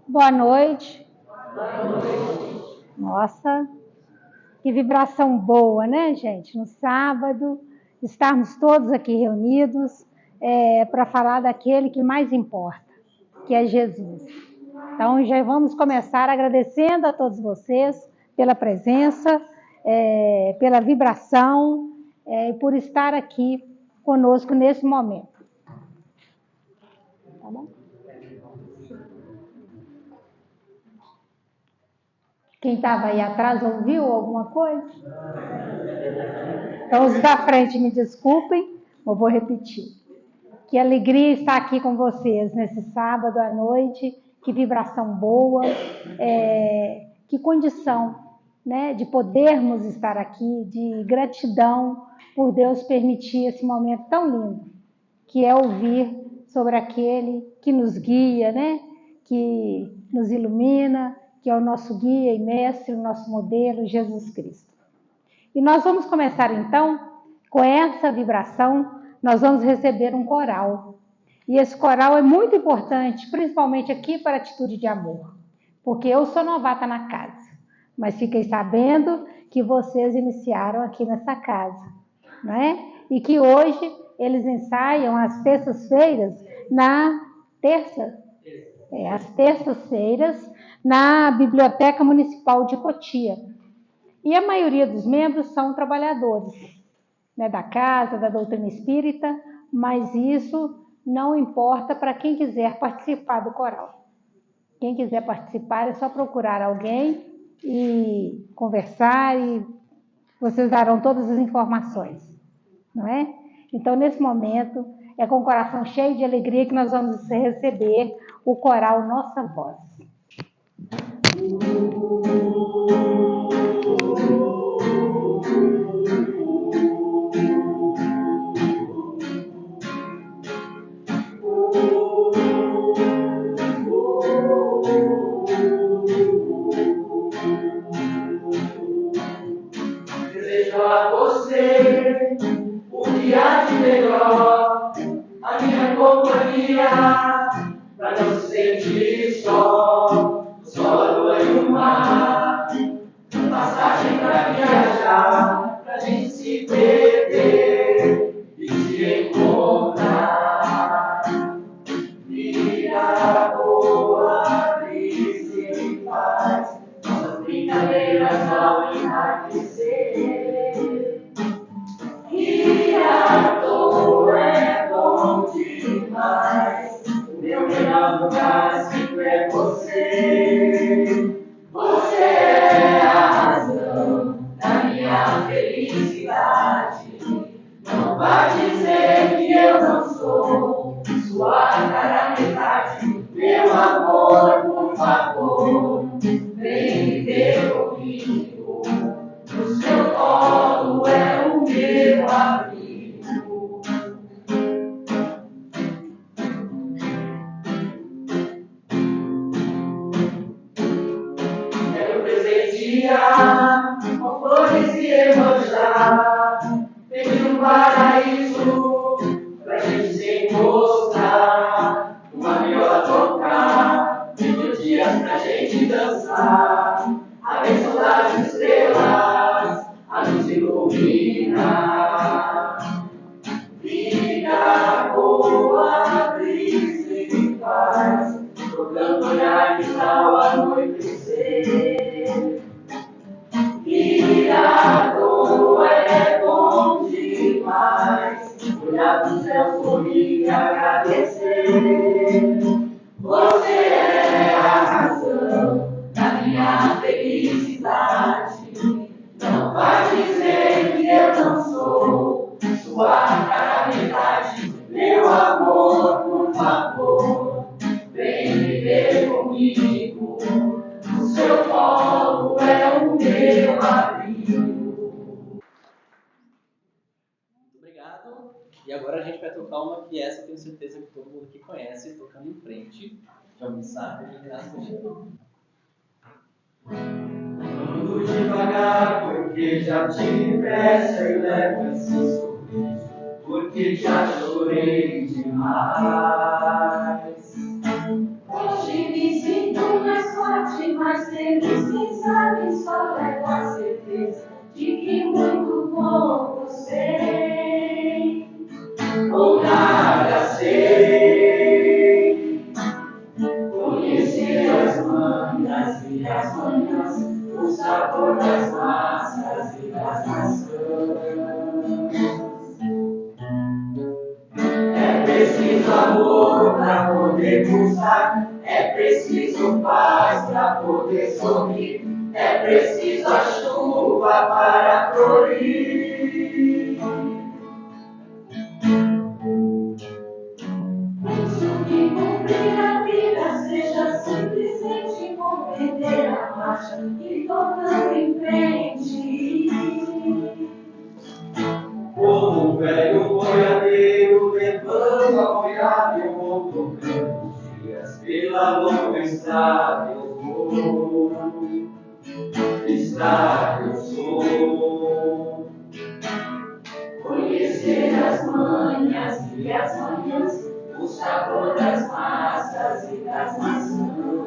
Boa noite. Nossa, que vibração boa, né, gente? No sábado, estarmos todos aqui reunidos para falar daquele que mais importa, que é Jesus. Então, já vamos começar agradecendo a todos vocês pela presença, pela vibração, e por estar aqui conosco nesse momento. Tá bom? Quem estava aí atrás ouviu alguma coisa? Então, os da frente me desculpem, eu vou repetir. Que alegria estar aqui com vocês nesse sábado à noite, que vibração boa, que condição, né, de podermos estar aqui, de gratidão por Deus permitir esse momento tão lindo, que é ouvir sobre aquele que nos guia, né, que nos ilumina, que é o nosso guia e mestre, o nosso modelo, Jesus Cristo. E nós vamos começar então, com essa vibração, nós vamos receber um coral. E esse coral é muito importante, principalmente aqui para a atitude de amor, porque eu sou novata na casa, mas fiquei sabendo que vocês iniciaram aqui nessa casa, né? E que hoje eles ensaiam às terças-feiras às terças-feiras na Biblioteca Municipal de Cotia. E a maioria dos membros são trabalhadores, né, da casa, da doutrina espírita, mas isso não importa para quem quiser participar do coral. Quem quiser participar é só procurar alguém e conversar e vocês darão todas as informações, não é? Então, nesse momento, é com o coração cheio de alegria que nós vamos receber o coral Nossa Voz. Desejo a você um dia de melhor, a minha companhia, pra não se sentir só, a lua e o mar, passagem pra viajar, pra gente se perder e se encontrar. Vida boa, brisa e paz, nossas brincadeiras vão enriquecer. E à toa é bom demais, o meu melhor lugar sempre é você. Você é a razão da minha felicidade. Não vai dizer que eu não sou sua cara metade. Meu amor, por favor, vem viver comigo. O seu colo é o meu abrigo. Quero presentear com flores e emanjar, pedir um paraíso pra gente se encostar, uma viola tocar, 20 dias pra gente dançar, abençoar as estrelas, a nos iluminar. Vida boa, brisa e paz, trocando olhares ao anoitecer. Criador é bom demais, olhar pro céu, sorrir e agradecer. Você é a razão da minha felicidade. Não vai dizer que eu não sou sua cara metade. Meu amor, por favor, vem viver comigo. O seu colo é o meu abrigo. Muito obrigado. E agora a gente vai tocar uma que essa eu tenho certeza que todo mundo aqui conhece, tocando em frente. Vamos começar de graça. Ando devagar porque já tive pressa e levo esse sorriso porque já chorei demais. Hoje me sinto sorte, mas feliz quem sabe só leva a certeza de que muito pouco sei, ou nada sei. Conhecer as manhas e as manhãs, o sabor das massas e das maçãs. É preciso amor para poder pulsar, é preciso paz para poder sorrir, é preciso a chuva para florir. Isso que cumprir a vida seja simplesmente compreender a marcha e tocando em frente. Como um velho boiadeiro levando a boiada, eu vou tocando os dias pela longa estrada. Eu vou, estrada eu sou. Conhecer as manhas e as manhãs, o sabor das massas e das maçãs.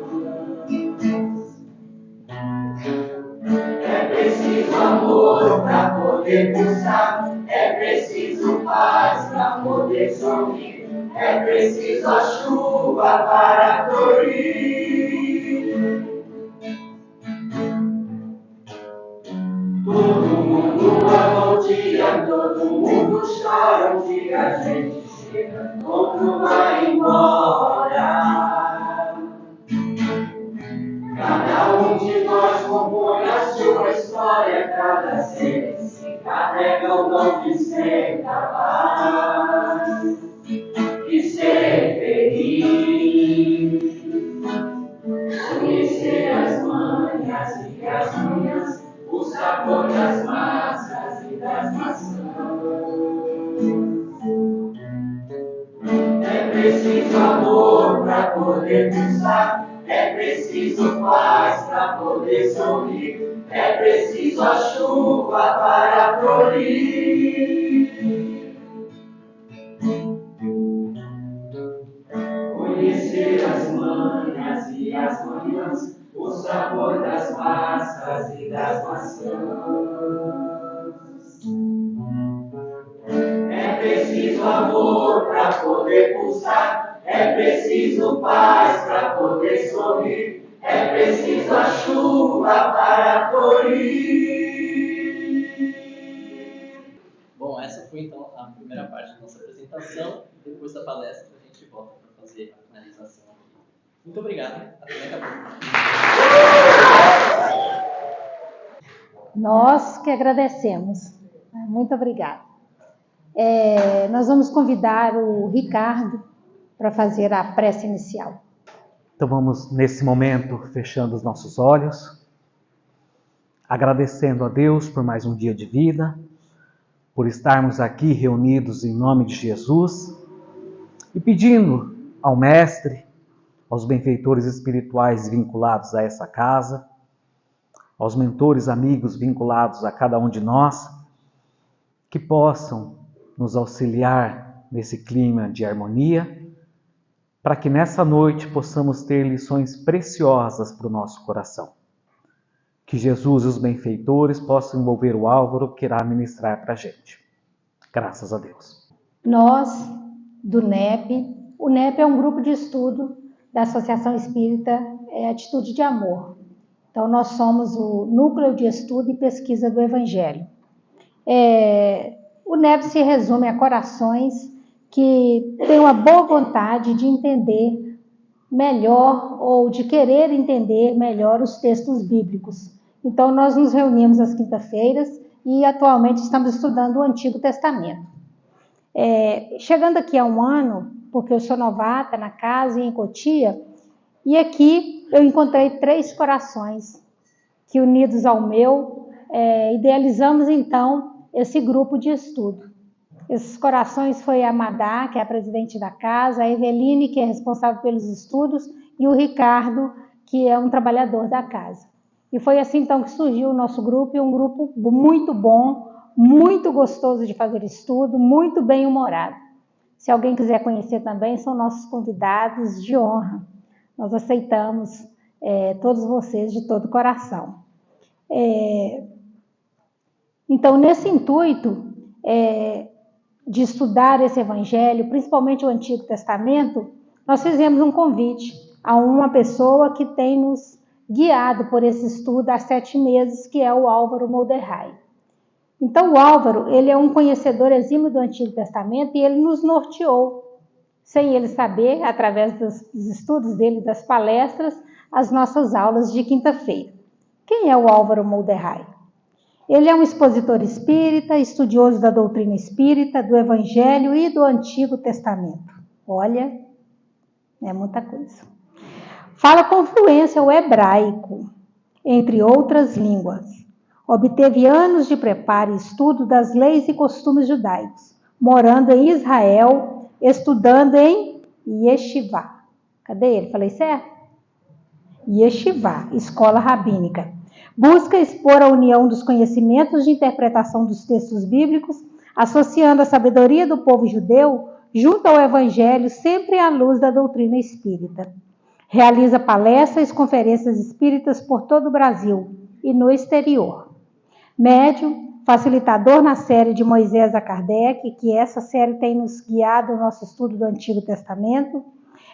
É preciso amor para poder pulsar, é preciso paz para poder sorrir, é preciso a chuva para florir. Todo mundo ama o dia, todo mundo chora o dia a gente chega, outro vai embora. Cada um de nós compõe a sua história, cada ser se carrega o dom de ser capaz de ser feliz. Conhecer as manhas e as manhãs, o sabor das massas e das maçãs. É preciso amor para poder pulsar, é preciso paz para poder sorrir, é preciso a chuva para florir. Conhecer as manhas e as manhãs, o sabor das massas e das maçãs. É preciso amor para poder pulsar, é preciso paz para poder sorrir, é preciso a chuva para florir. Bom, essa foi então a primeira parte da nossa apresentação. Depois da palestra a gente volta para fazer a finalização aqui. Muito obrigado. Até daqui a pouco. Nós que agradecemos. Muito obrigada. Nós vamos convidar o Ricardo para fazer a prece inicial. Então vamos, nesse momento, fechando os nossos olhos, agradecendo a Deus por mais um dia de vida, por estarmos aqui reunidos em nome de Jesus e pedindo ao Mestre, aos benfeitores espirituais vinculados a essa casa, aos mentores amigos vinculados a cada um de nós, que possam nos auxiliar nesse clima de harmonia, para que nessa noite possamos ter lições preciosas para o nosso coração. Que Jesus e os benfeitores possam envolver o Álvaro que irá ministrar para a gente. Graças a Deus. Nós, do NEP, o NEP é um grupo de estudo da Associação Espírita Atitude de Amor. Então, nós somos o Núcleo de Estudo e Pesquisa do Evangelho. O NEP se resume a corações que têm uma boa vontade de entender melhor ou de querer entender melhor os textos bíblicos. Então, nós nos reunimos às quintas-feiras e atualmente estamos estudando o Antigo Testamento. Chegando aqui há um ano, porque eu sou novata na casa e em Cotia, e aqui eu encontrei 3 corações que, unidos ao meu, idealizamos então esse grupo de estudo. Esses corações foi a Madá, que é a presidente da casa, a Eveline, que é responsável pelos estudos, e o Ricardo, que é um trabalhador da casa. E foi assim então que surgiu o nosso grupo, e um grupo muito bom, muito gostoso de fazer estudo, muito bem-humorado. Se alguém quiser conhecer também, são nossos convidados de honra. Nós aceitamos todos vocês de todo o coração. Então, nesse intuito de estudar esse evangelho, principalmente o Antigo Testamento, nós fizemos um convite a uma pessoa que tem nos guiado por esse estudo há 7 meses, que é o Álvaro Molderhai. Então, o Álvaro, ele é um conhecedor exímio do Antigo Testamento e ele nos norteou, sem ele saber, através dos estudos dele, das palestras, as nossas aulas de quinta-feira. Quem é o Álvaro Molderhai? Ele é um expositor espírita, estudioso da doutrina espírita, do Evangelho e do Antigo Testamento. Olha, é muita coisa. Fala com fluência o hebraico, entre outras línguas. Obteve anos de preparo e estudo das leis e costumes judaicos, morando em Israel, estudando em Yeshivá. Cadê ele? Falei certo? Yeshivá, escola rabínica. Busca expor a união dos conhecimentos de interpretação dos textos bíblicos, associando a sabedoria do povo judeu junto ao Evangelho, sempre à luz da doutrina espírita. Realiza palestras e conferências espíritas por todo o Brasil e no exterior. Médium, facilitador na série de Moisés a Kardec, que essa série tem nos guiado no nosso estudo do Antigo Testamento,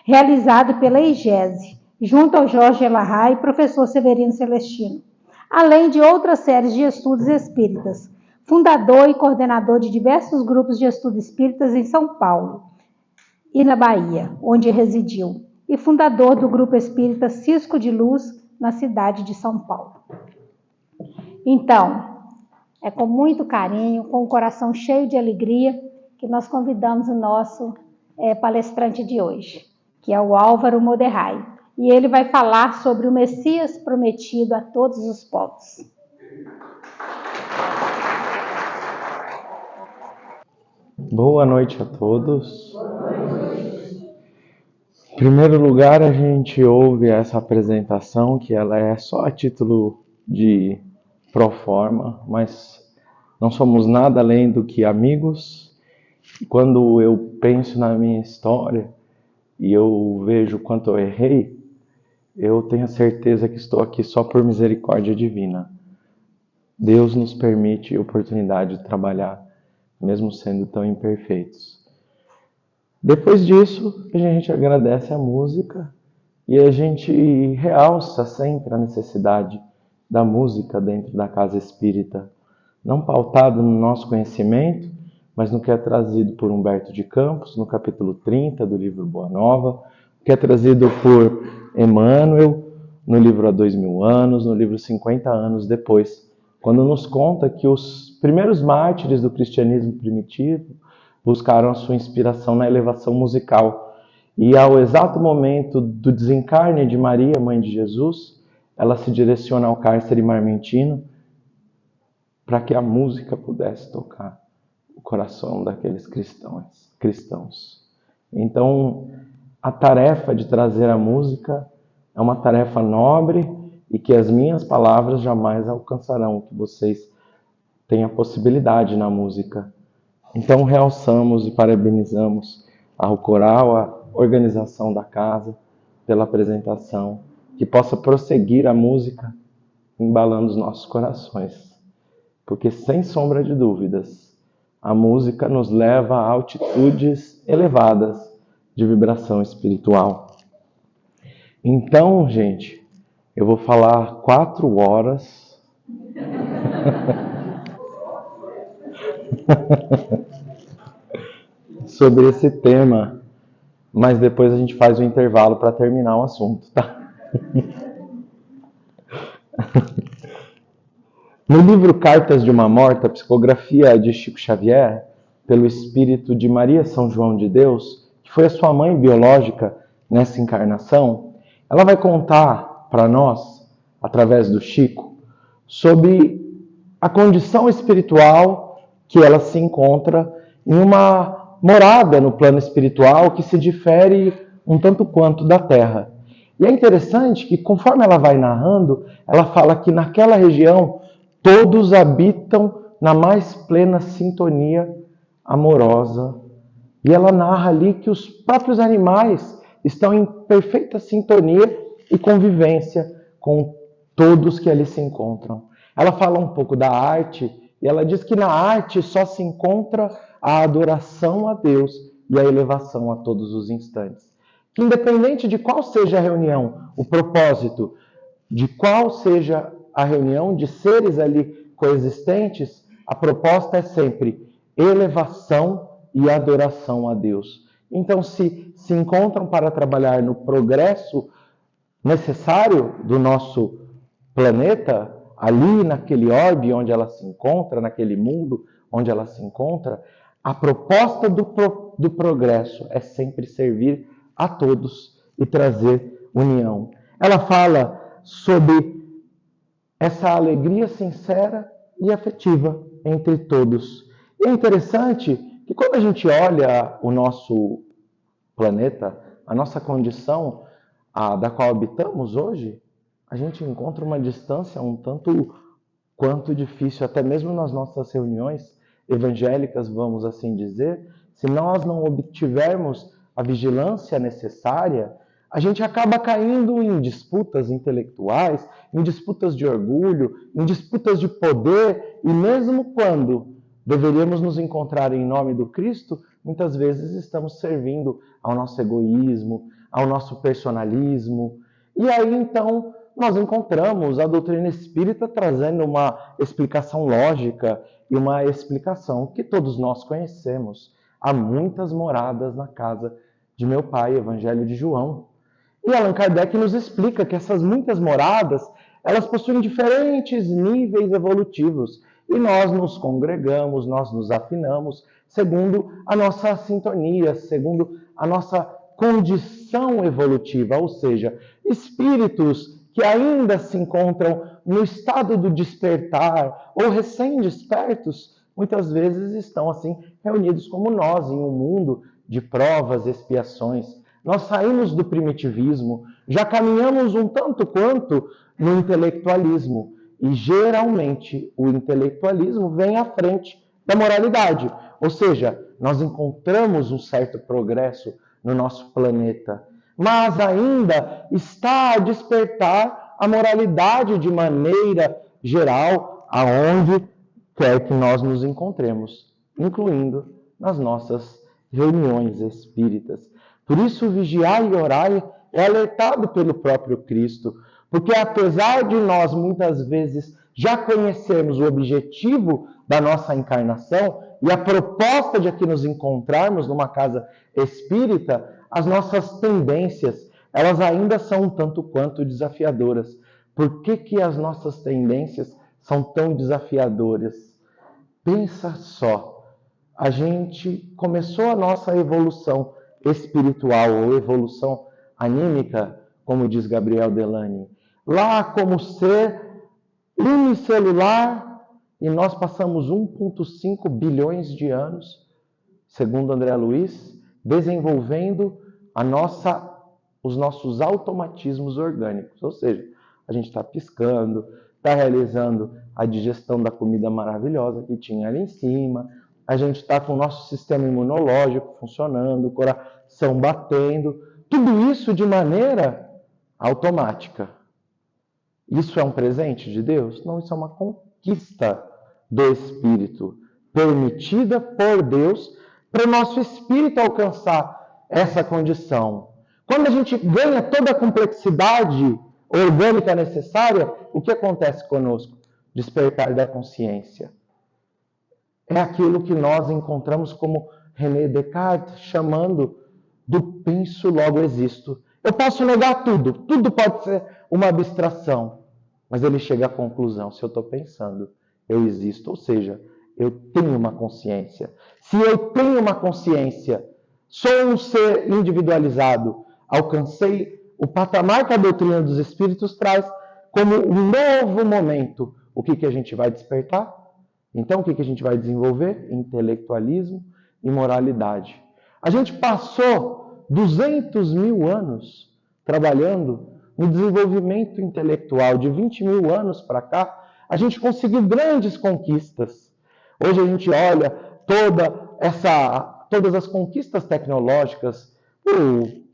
realizado pela IGESE, junto ao Jorge Elahá e professor Severino Celestino, além de outras séries de estudos espíritas, fundador e coordenador de diversos grupos de estudos espíritas em São Paulo e na Bahia, onde residiu, e fundador do grupo espírita Cisco de Luz, na cidade de São Paulo. Então, é com muito carinho, com o coração cheio de alegria, que nós convidamos o nosso palestrante de hoje, que é o Álvaro Molderhai. E ele vai falar sobre o Messias prometido a todos os povos. Boa noite a todos. Em primeiro lugar, a gente ouve essa apresentação, que ela é só a título de proforma, mas não somos nada além do que amigos. E quando eu penso na minha história e eu vejo quanto eu errei, eu tenho a certeza que estou aqui só por misericórdia divina. Deus nos permite a oportunidade de trabalhar, mesmo sendo tão imperfeitos. Depois disso, a gente agradece a música e a gente realça sempre a necessidade da música dentro da casa espírita, não pautado no nosso conhecimento, mas no que é trazido por Humberto de Campos, no capítulo 30 do livro Boa Nova, que é trazido por Emmanuel, no livro Há 2000 anos, no livro 50 anos depois, quando nos conta que os primeiros mártires do cristianismo primitivo buscaram a sua inspiração na elevação musical. E ao exato momento do desencarne de Maria, mãe de Jesus, ela se direciona ao cárcere marmentino para que a música pudesse tocar o coração daqueles cristãos. Então, a tarefa de trazer a música é uma tarefa nobre e que as minhas palavras jamais alcançarão, que vocês têm a possibilidade na música. Então, realçamos e parabenizamos ao coral, a organização da casa, pela apresentação, que possa prosseguir a música embalando os nossos corações. Porque, sem sombra de dúvidas, a música nos leva a altitudes elevadas de vibração espiritual. Então, gente, eu vou falar 4 horas sobre esse tema, mas depois a gente faz um intervalo para terminar o assunto, tá? No livro Cartas de uma Morta, psicografia de Chico Xavier, pelo espírito de Maria São João de Deus, que foi a sua mãe biológica nessa encarnação, ela vai contar para nós, através do Chico, sobre a condição espiritual que ela se encontra em uma morada no plano espiritual que se difere um tanto quanto da Terra. E é interessante que, conforme ela vai narrando, ela fala que naquela região todos habitam na mais plena sintonia amorosa. E ela narra ali que os próprios animais estão em perfeita sintonia e convivência com todos que ali se encontram. Ela fala um pouco da arte e ela diz que na arte só se encontra a adoração a Deus e a elevação a todos os instantes. Que independente de qual seja a reunião, o propósito, de qual seja a reunião de seres ali coexistentes, a proposta é sempre elevação e adoração a Deus. Então, se encontram para trabalhar no progresso necessário do nosso planeta, ali naquele orbe onde ela se encontra, naquele mundo onde ela se encontra, a proposta do progresso é sempre servir a todos e trazer união. Ela fala sobre essa alegria sincera e afetiva entre todos. E é interessante que quando a gente olha o nosso planeta, a nossa condição da qual habitamos hoje, a gente encontra uma distância um tanto quanto difícil, até mesmo nas nossas reuniões evangélicas, vamos assim dizer, se nós não obtivermos a vigilância necessária, a gente acaba caindo em disputas intelectuais, em disputas de orgulho, em disputas de poder, e mesmo quando deveríamos nos encontrar em nome do Cristo, muitas vezes estamos servindo ao nosso egoísmo, ao nosso personalismo. E aí, então, nós encontramos a doutrina espírita trazendo uma explicação lógica e uma explicação que todos nós conhecemos. Há muitas moradas na casa de meu pai, Evangelho de João. E Allan Kardec nos explica que essas muitas moradas, elas possuem diferentes níveis evolutivos. E nós nos congregamos, nós nos afinamos, segundo a nossa sintonia, segundo a nossa condição evolutiva, ou seja, espíritos que ainda se encontram no estado do despertar ou recém-despertos, muitas vezes estão assim reunidos como nós em um mundo de provas, expiações. Nós saímos do primitivismo, já caminhamos um tanto quanto no intelectualismo. E geralmente o intelectualismo vem à frente da moralidade. Ou seja, nós encontramos um certo progresso no nosso planeta, mas ainda está a despertar a moralidade de maneira geral, aonde quer que nós nos encontremos, incluindo nas nossas reuniões espíritas. Por isso, vigiai e orai é alertado pelo próprio Cristo, porque apesar de nós muitas vezes já conhecermos o objetivo da nossa encarnação e a proposta de aqui nos encontrarmos numa casa espírita, as nossas tendências, elas ainda são um tanto quanto desafiadoras. Por que as nossas tendências são tão desafiadoras? Pensa só, a gente começou a nossa evolução espiritual ou evolução anímica, como diz Gabriel Delany, lá como ser unicelular, e nós passamos 1,5 bilhões de anos, segundo André Luiz, desenvolvendo os nossos automatismos orgânicos. Ou seja, a gente está piscando, está realizando a digestão da comida maravilhosa que tinha ali em cima, a gente está com o nosso sistema imunológico funcionando, o coração batendo, tudo isso de maneira automática. Isso é um presente de Deus? Não, isso é uma conquista do Espírito, permitida por Deus para o nosso Espírito alcançar essa condição. Quando a gente ganha toda a complexidade orgânica necessária, o que acontece conosco? Despertar da consciência. É aquilo que nós encontramos como René Descartes chamando do penso logo existo. Eu posso negar tudo, tudo pode ser uma abstração, mas ele chega à conclusão, se eu estou pensando, eu existo, ou seja, eu tenho uma consciência. Se eu tenho uma consciência, sou um ser individualizado, alcancei o patamar que a doutrina dos Espíritos traz como um novo momento. O que a gente vai despertar? Então, o que a gente vai desenvolver? Intelectualismo e moralidade. A gente passou 200 mil anos trabalhando no desenvolvimento intelectual. De 20 mil anos para cá, a gente conseguiu grandes conquistas. Hoje a gente olha todas as conquistas tecnológicas,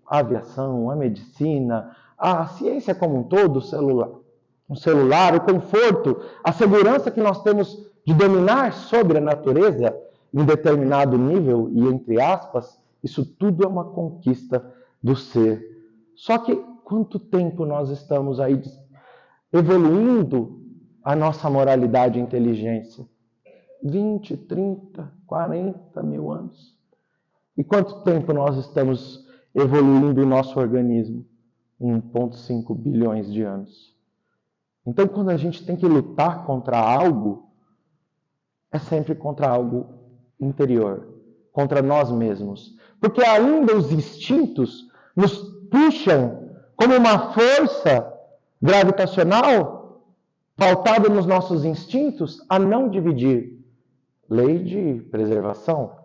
a aviação, a medicina, a ciência como um todo, o celular, o conforto, a segurança que nós temos de dominar sobre a natureza em determinado nível e entre aspas, isso tudo é uma conquista do ser. Só que quanto tempo nós estamos aí evoluindo a nossa moralidade e inteligência? 20, 30, 40 mil anos. E quanto tempo nós estamos evoluindo o nosso organismo? 1,5 bilhões de anos. Então, quando a gente tem que lutar contra algo, é sempre contra algo interior, contra nós mesmos. Porque ainda os instintos nos puxam como uma força gravitacional pautada nos nossos instintos a não dividir. Lei de preservação.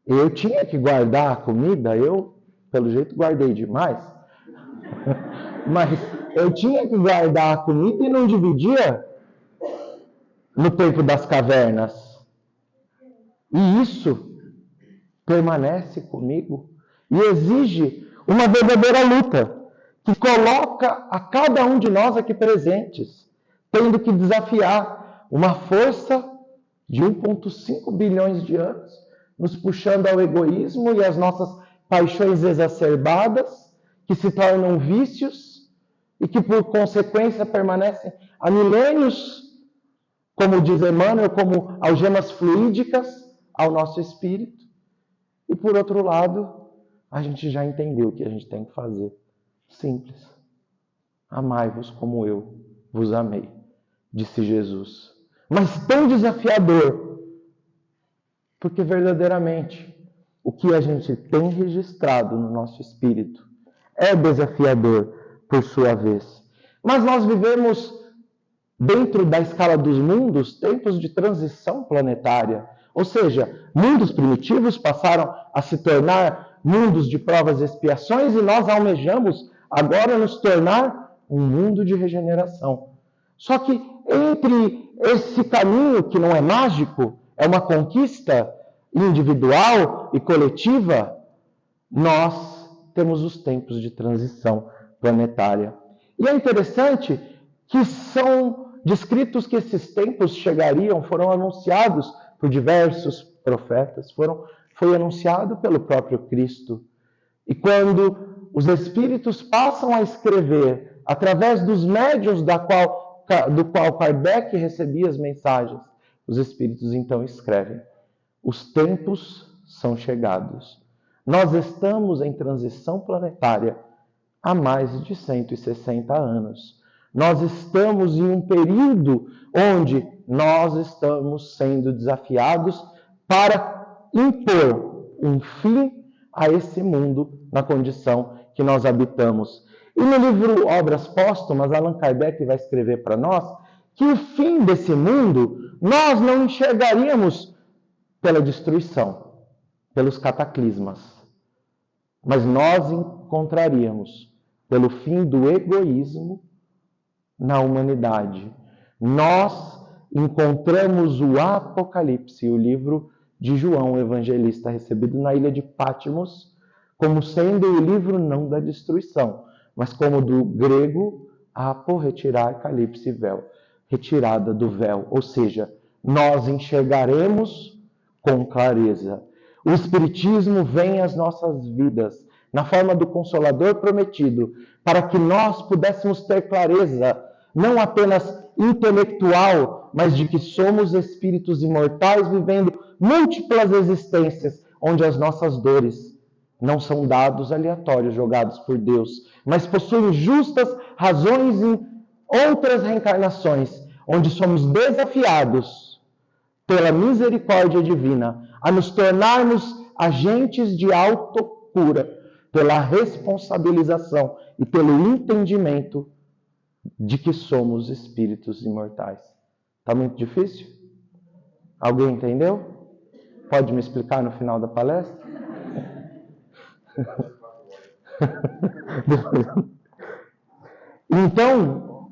Eu tinha que guardar a comida, eu, pelo jeito, guardei demais. Mas eu tinha que guardar a comida e não dividia no tempo das cavernas. E isso permanece comigo e exige uma verdadeira luta que coloca a cada um de nós aqui presentes, tendo que desafiar uma força de 1,5 bilhões de anos, nos puxando ao egoísmo e às nossas paixões exacerbadas, que se tornam vícios e que, por consequência, permanecem há milênios, como diz Emmanuel, como algemas fluídicas ao nosso espírito. E, por outro lado, a gente já entendeu o que a gente tem que fazer. Simples. Amai-vos como eu vos amei, disse Jesus. Mas tão desafiador, porque verdadeiramente o que a gente tem registrado no nosso espírito é desafiador por sua vez. Mas nós vivemos, dentro da escala dos mundos, tempos de transição planetária. Ou seja, mundos primitivos passaram a se tornar mundos de provas e expiações e nós almejamos agora nos tornar um mundo de regeneração. Só que entre esse caminho, que não é mágico, é uma conquista individual e coletiva, nós temos os tempos de transição planetária. E é interessante que são descritos que esses tempos chegariam, foram anunciados por diversos profetas, foi anunciado pelo próprio Cristo. E quando os Espíritos passam a escrever, através dos médiuns do qual Kardec recebia as mensagens, os Espíritos então escrevem: os tempos são chegados. Nós estamos em transição planetária há mais de 160 anos. Nós estamos em um período onde nós estamos sendo desafiados para impor um fim a esse mundo na condição que nós habitamos. E no livro Obras Póstumas, Allan Kardec vai escrever para nós que o fim desse mundo nós não enxergaríamos pela destruição, pelos cataclismas, mas nós encontraríamos pelo fim do egoísmo na humanidade. Nós encontramos o Apocalipse, o livro de João, o evangelista, recebido na ilha de Patmos, como sendo o livro não da destruição, mas como do grego apo, retirar, calipse, véu, retirada do véu. Ou seja, nós enxergaremos com clareza. O Espiritismo vem às nossas vidas na forma do Consolador prometido, para que nós pudéssemos ter clareza, não apenas intelectual, mas de que somos espíritos imortais vivendo múltiplas existências, onde as nossas dores não são dados aleatórios jogados por Deus, mas possuem justas razões em outras reencarnações, onde somos desafiados pela misericórdia divina a nos tornarmos agentes de autocura, pela responsabilização e pelo entendimento de que somos espíritos imortais. Está muito difícil? Alguém entendeu? Pode me explicar no final da palestra? Então,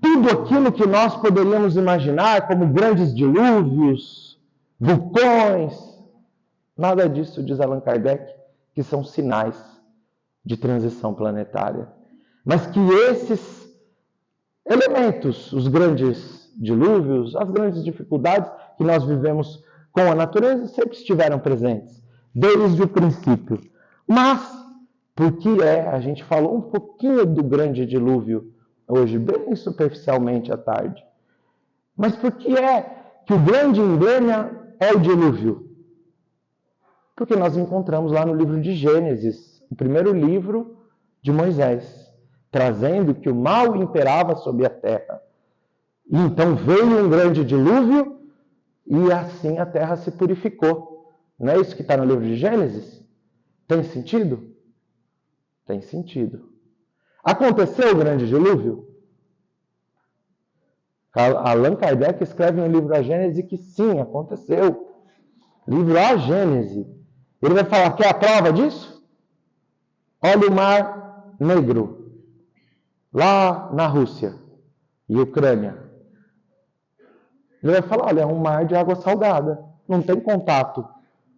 tudo aquilo que nós poderíamos imaginar como grandes dilúvios, vulcões, nada disso, diz Allan Kardec, que são sinais de transição planetária. Mas que esses elementos, os grandes dilúvios, as grandes dificuldades que nós vivemos com a natureza, sempre estiveram presentes, desde o princípio. Mas, porque a gente falou um pouquinho do grande dilúvio hoje, bem superficialmente à tarde. Mas por que que o grande emblema é o dilúvio? Porque nós encontramos lá no livro de Gênesis, o primeiro livro de Moisés, trazendo que o mal imperava sobre a terra. E então veio um grande dilúvio e assim a terra se purificou. Não é isso que está no livro de Gênesis? Tem sentido? Tem sentido. Aconteceu o grande dilúvio? Allan Kardec escreve no livro A Gênese que sim, aconteceu. Livro A Gênese. Ele vai falar que é a prova disso? Olha o Mar Negro, lá na Rússia e Ucrânia. Ele vai falar, olha, é um mar de água salgada. Não tem contato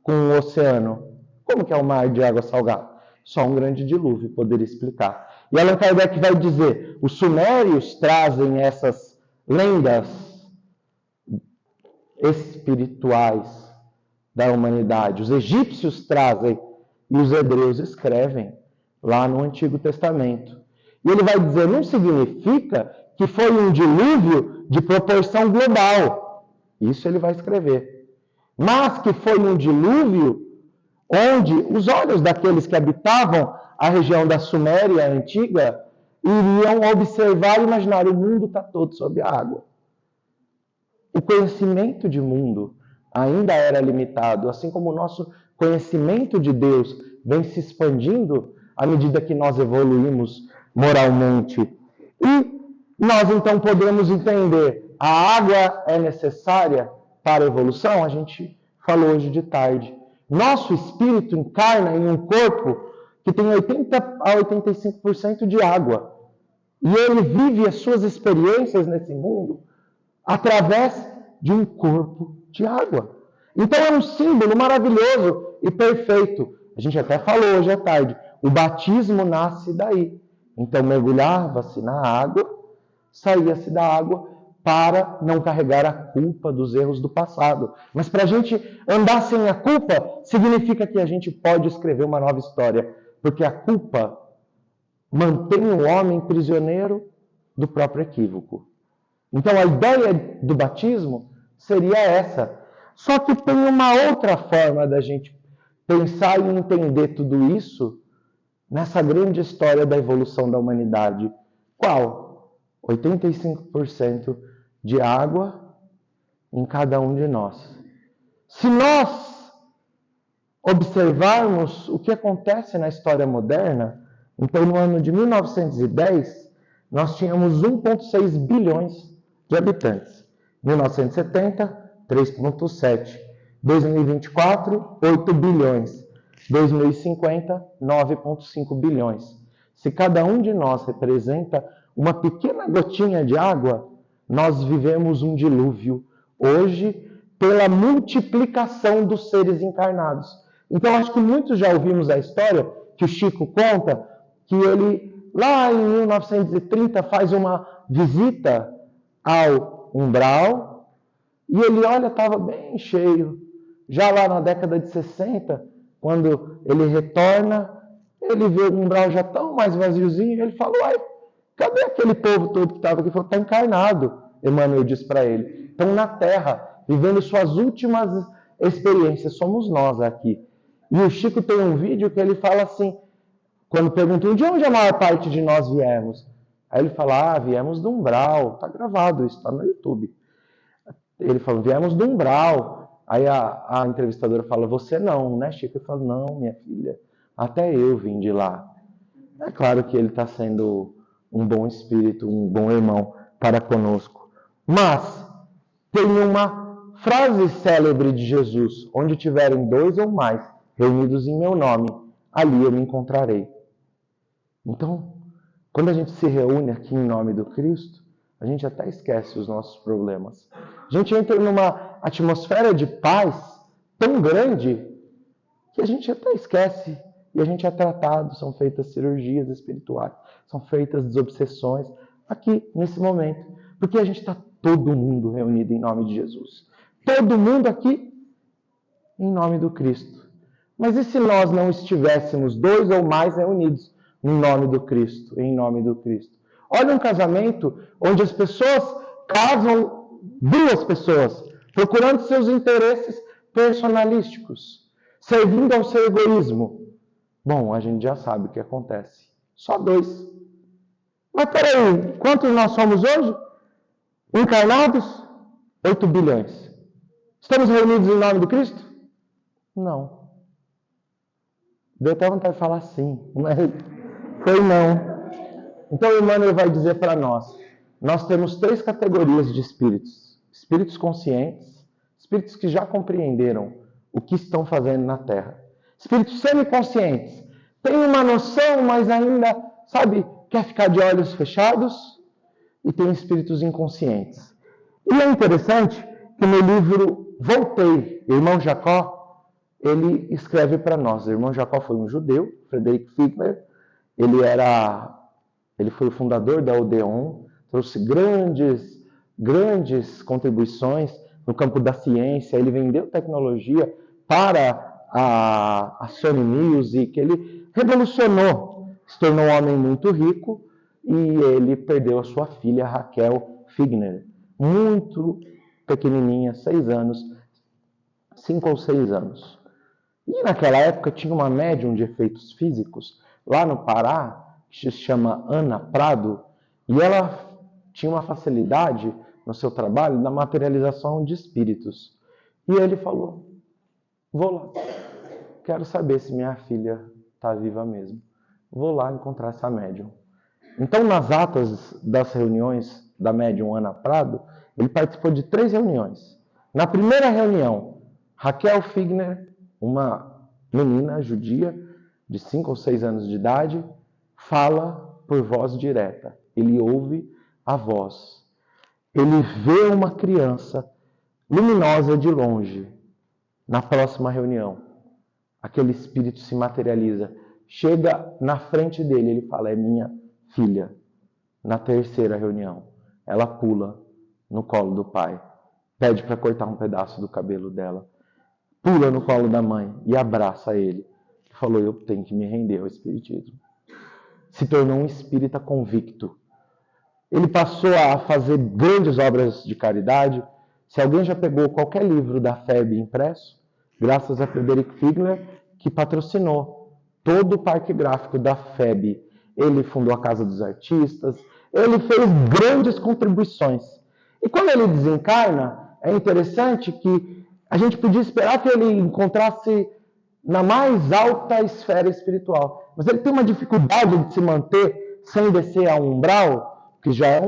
com o oceano. Como que é o mar de água salgada? Só um grande dilúvio poderia explicar. E Allan Kardec vai dizer, os sumérios trazem essas lendas espirituais da humanidade. Os egípcios trazem e os hebreus escrevem lá no Antigo Testamento. E ele vai dizer, não significa que foi um dilúvio de proporção global. Isso ele vai escrever. Mas que foi um dilúvio onde os olhos daqueles que habitavam a região da Suméria antiga iriam observar e imaginar, o mundo está todo sob a água. O conhecimento de mundo ainda era limitado, assim como o nosso conhecimento de Deus vem se expandindo à medida que nós evoluímos moralmente. E nós então podemos entender, a água é necessária para a evolução? A gente falou hoje de tarde. Nosso espírito encarna em um corpo que tem 80 a 85% de água. E ele vive as suas experiências nesse mundo através de um corpo de água. Então é um símbolo maravilhoso e perfeito. A gente até falou hoje à tarde, o batismo nasce daí. Então mergulhava-se na água, saía-se da água para não carregar a culpa dos erros do passado. Mas para a gente andar sem a culpa, significa que a gente pode escrever uma nova história. Porque a culpa mantém o homem prisioneiro do próprio equívoco. Então a ideia do batismo seria essa. Só que tem uma outra forma da gente pensar e entender tudo isso nessa grande história da evolução da humanidade. Qual? 85% de água em cada um de nós. Se nós observarmos o que acontece na história moderna, então no ano de 1910, nós tínhamos 1,6 bilhões de habitantes. 1970, 3,7. 2024, 8 bilhões. 2050, 9,5 bilhões. Se cada um de nós representa uma pequena gotinha de água, nós vivemos um dilúvio hoje pela multiplicação dos seres encarnados. Então, acho que muitos já ouvimos a história que o Chico conta, que ele, lá em 1930, faz uma visita ao umbral e ele olha, estava bem cheio. Já lá na década de 60, quando ele retorna, ele vê o umbral já tão mais vaziozinho, ele fala, uai, cadê aquele povo todo que estava aqui? Ele falou, está encarnado, Emmanuel disse para ele. Estão na Terra, vivendo suas últimas experiências, somos nós aqui. E o Chico tem um vídeo que ele fala assim, quando perguntam de onde a maior parte de nós viemos. Aí ele fala, viemos do umbral, está gravado isso, está no YouTube. Ele fala, viemos do umbral. Aí a entrevistadora fala, você não, né, Chico? Ele fala, não, minha filha, até eu vim de lá. É claro que ele está sendo um bom espírito, um bom irmão para conosco. Mas tem uma frase célebre de Jesus, onde tiverem 2 ou mais reunidos em meu nome, ali eu me encontrarei. Então, quando a gente se reúne aqui em nome do Cristo, a gente até esquece os nossos problemas. A gente entra numa atmosfera de paz tão grande que a gente até esquece E a gente é tratado, são feitas cirurgias espirituais, são feitas desobsessões aqui, nesse momento. Porque a gente está todo mundo reunido em nome de Jesus. Todo mundo aqui em nome do Cristo. Mas e se nós não estivéssemos 2 ou mais reunidos em nome do Cristo, em nome do Cristo? Olha um casamento onde as pessoas casam, 2 pessoas, procurando seus interesses personalísticos, servindo ao seu egoísmo. Bom, a gente já sabe o que acontece. Só 2. Mas peraí, quantos nós somos hoje? Encarnados? 8 bilhões. Estamos reunidos em nome do Cristo? Não. Deu até vontade de falar sim, mas foi não. Então o Emmanuel vai dizer para nós temos 3 categorias de espíritos. Espíritos conscientes, espíritos que já compreenderam o que estão fazendo na Terra. Espíritos semiconscientes, têm uma noção, mas ainda, quer ficar de olhos fechados. E tem espíritos inconscientes. E é interessante que no livro Voltei, Irmão Jacó, ele escreve para nós. O Irmão Jacó foi um judeu, Frederick Figner. Ele foi o fundador da Odeon, trouxe grandes contribuições no campo da ciência. Ele vendeu tecnologia para a Sony Music. Ele revolucionou, se tornou um homem muito rico. E ele perdeu a sua filha, Raquel Figner, muito pequenininha, 6 anos, 5 ou 6 anos. E naquela época tinha uma médium de efeitos físicos, lá no Pará, que se chama Ana Prado, e ela tinha uma facilidade no seu trabalho na materialização de espíritos. E ele falou, vou lá, quero saber se minha filha está viva mesmo. Vou lá encontrar essa médium. Então, nas atas das reuniões da médium Ana Prado, ele participou de 3 reuniões. Na primeira reunião, Raquel Figner, uma menina judia de 5 ou 6 anos de idade, fala por voz direta. Ele ouve a voz. Ele vê uma criança luminosa de longe. Na próxima reunião, aquele espírito se materializa. Chega na frente dele, ele fala, é minha filha. Na terceira reunião, ela pula no colo do pai, pede para cortar um pedaço do cabelo dela, pula no colo da mãe e abraça ele. Falou, eu tenho que me render ao espiritismo. Se tornou um espírita convicto. Ele passou a fazer grandes obras de caridade. Se alguém já pegou qualquer livro da FEB impresso, graças a Frederick Figner, que patrocinou todo o parque gráfico da FEB. Ele fundou a Casa dos Artistas, ele fez grandes contribuições. E quando ele desencarna, é interessante que a gente podia esperar que ele encontrasse na mais alta esfera espiritual. Mas ele tem uma dificuldade de se manter sem descer a um umbral, que já é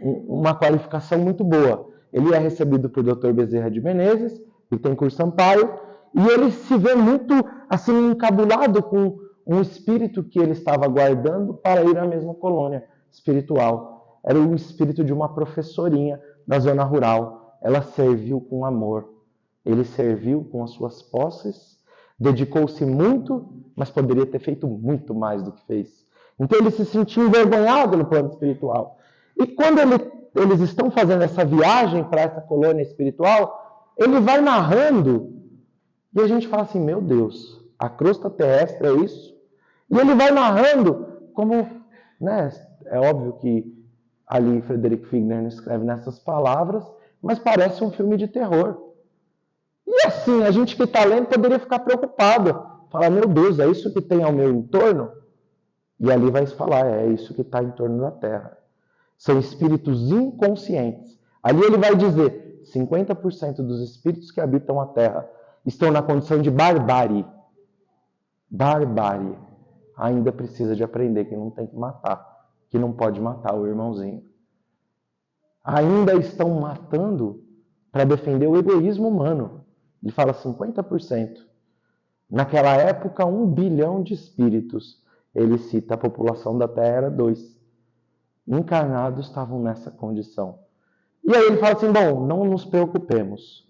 uma qualificação muito boa. Ele é recebido por Dr. Bezerra de Menezes, que tem curso Sampaio, e ele se vê muito assim encabulado com um espírito que ele estava guardando para ir à mesma colônia espiritual. Era o espírito de uma professorinha da zona rural. Ela serviu com amor. Ele serviu com as suas posses, dedicou-se muito, mas poderia ter feito muito mais do que fez. Então ele se sentiu envergonhado no plano espiritual. E quando eles estão fazendo essa viagem para essa colônia espiritual, ele vai narrando, e a gente fala assim, meu Deus, a crosta terrestre é isso? E ele vai narrando como, né, é óbvio que ali Frederick Figner não escreve nessas palavras, mas parece um filme de terror. E assim, a gente que está lendo poderia ficar preocupado. Falar, meu Deus, é isso que tem ao meu entorno? E ali vai se falar, é isso que está em torno da Terra. São espíritos inconscientes. Ali ele vai dizer, 50% dos espíritos que habitam a Terra estão na condição de barbárie. Barbárie. Ainda precisa de aprender que não tem que matar, que não pode matar o irmãozinho. Ainda estão matando para defender o egoísmo humano. Ele fala 50%. Naquela época, 1 bilhão de espíritos. Ele cita a população da Terra era 2. Encarnados estavam nessa condição. E aí ele fala assim, bom, não nos preocupemos.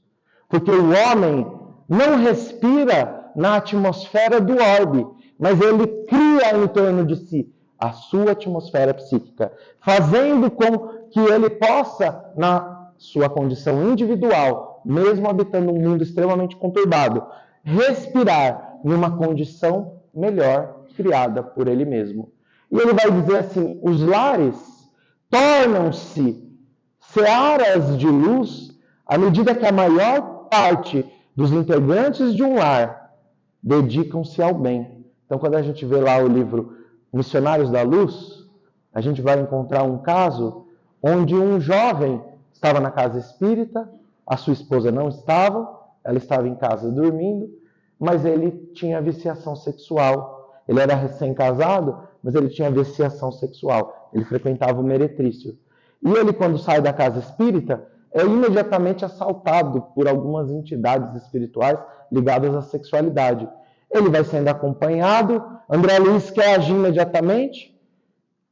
Porque o homem não respira na atmosfera do orbe, mas ele cria em torno de si a sua atmosfera psíquica, fazendo com que ele possa, na sua condição individual, mesmo habitando um mundo extremamente conturbado, respirar numa condição melhor criada por ele mesmo. E ele vai dizer assim, os lares tornam-se searas de luz à medida que a maior parte dos integrantes de um lar dedicam-se ao bem. Então, quando a gente vê lá o livro Missionários da Luz, a gente vai encontrar um caso onde um jovem estava na casa espírita, a sua esposa não estava, ela estava em casa dormindo, mas ele tinha viciação sexual. Ele era recém-casado, mas ele tinha viciação sexual. Ele frequentava o meretrício. E ele, quando sai da casa espírita, é imediatamente assaltado por algumas entidades espirituais ligadas à sexualidade. Ele vai sendo acompanhado, André Luiz quer agir imediatamente,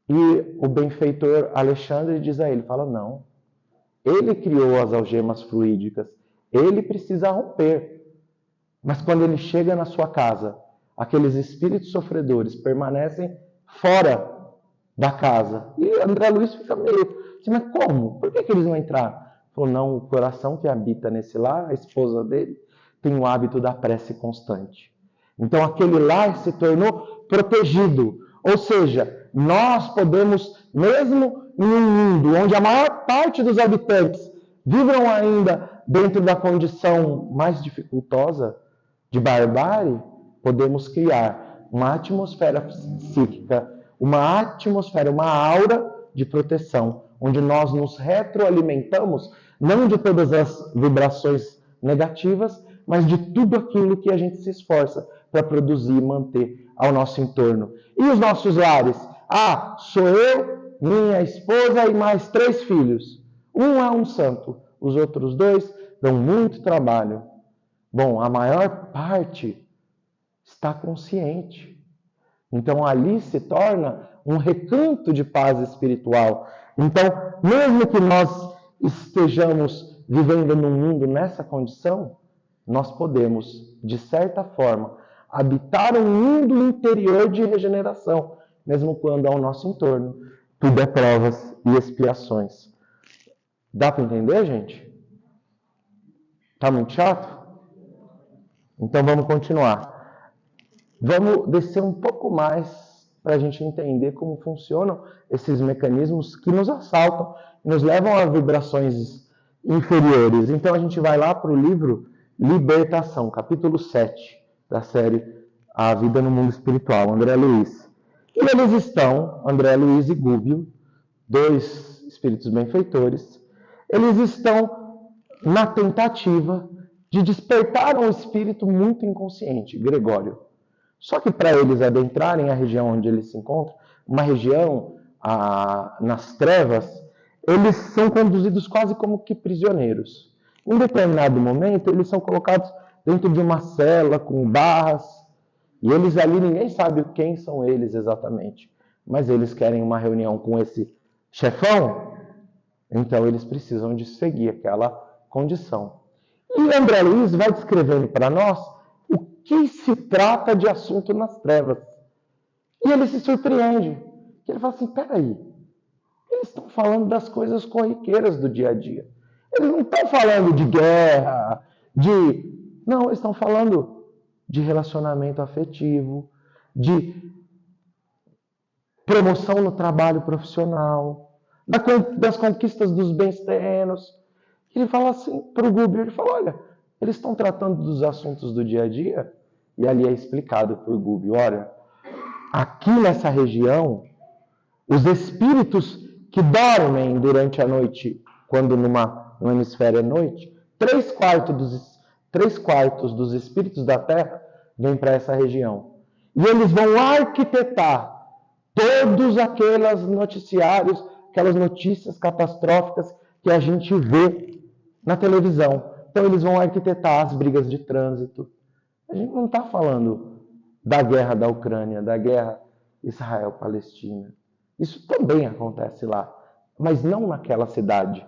e o benfeitor Alexandre diz a ele, fala, não, ele criou as algemas fluídicas, ele precisa romper. Mas quando ele chega na sua casa, aqueles espíritos sofredores permanecem fora da casa. E André Luiz fica meio assim, mas como? Por que eles não entraram? Falou, não, o coração que habita nesse lar, a esposa dele, tem o hábito da prece constante. Então aquele lar se tornou protegido. Ou seja, nós podemos, mesmo em um mundo onde a maior parte dos habitantes vibram ainda dentro da condição mais dificultosa de barbárie, podemos criar uma atmosfera psíquica, uma atmosfera, uma aura de proteção, onde nós nos retroalimentamos, não de todas as vibrações negativas, mas de tudo aquilo que a gente se esforça para produzir e manter ao nosso entorno. E os nossos lares? Ah, sou eu, minha esposa e mais 3 filhos. Um é um santo, os outros 2 dão muito trabalho. Bom, a maior parte está consciente. Então ali se torna um recanto de paz espiritual. Então, mesmo que nós estejamos vivendo num mundo nessa condição, nós podemos, de certa forma, habitar um mundo interior de regeneração, mesmo quando ao nosso entorno tudo é provas e expiações. Dá para entender, gente? Tá muito chato? Então vamos continuar. Vamos descer um pouco mais para a gente entender como funcionam esses mecanismos que nos assaltam, nos levam a vibrações inferiores. Então a gente vai lá para o livro Libertação, capítulo 7, da série A Vida no Mundo Espiritual, André Luiz. E eles estão, André Luiz e Gubbio, 2 espíritos benfeitores, eles estão na tentativa de despertar um espírito muito inconsciente, Gregório. Só que para eles adentrarem a região onde eles se encontram, uma região nas trevas, eles são conduzidos quase como que prisioneiros. Em determinado momento, eles são colocados dentro de uma cela com barras, e eles ali, ninguém sabe quem são eles exatamente, mas eles querem uma reunião com esse chefão, então eles precisam de seguir aquela condição. E André Luiz vai descrevendo para nós o que se trata de assunto nas trevas. E ele se surpreende. Ele fala assim, peraí, eles estão falando das coisas corriqueiras do dia a dia. Eles não estão falando de guerra, Não, eles estão falando de relacionamento afetivo, de promoção no trabalho profissional, das conquistas dos bens terrenos. Ele fala assim para o Gubbio, ele fala, olha, eles estão tratando dos assuntos do dia a dia, e ali é explicado por Gubbio, olha, aqui nessa região, os espíritos que dormem durante a noite, quando no hemisfério é noite, 3/4 dos espíritos da Terra vêm para essa região. E eles vão arquitetar todos aqueles noticiários, aquelas notícias catastróficas que a gente vê na televisão. Então eles vão arquitetar as brigas de trânsito. A gente não está falando da guerra da Ucrânia, da guerra Israel-Palestina. Isso também acontece lá, mas não naquela cidade.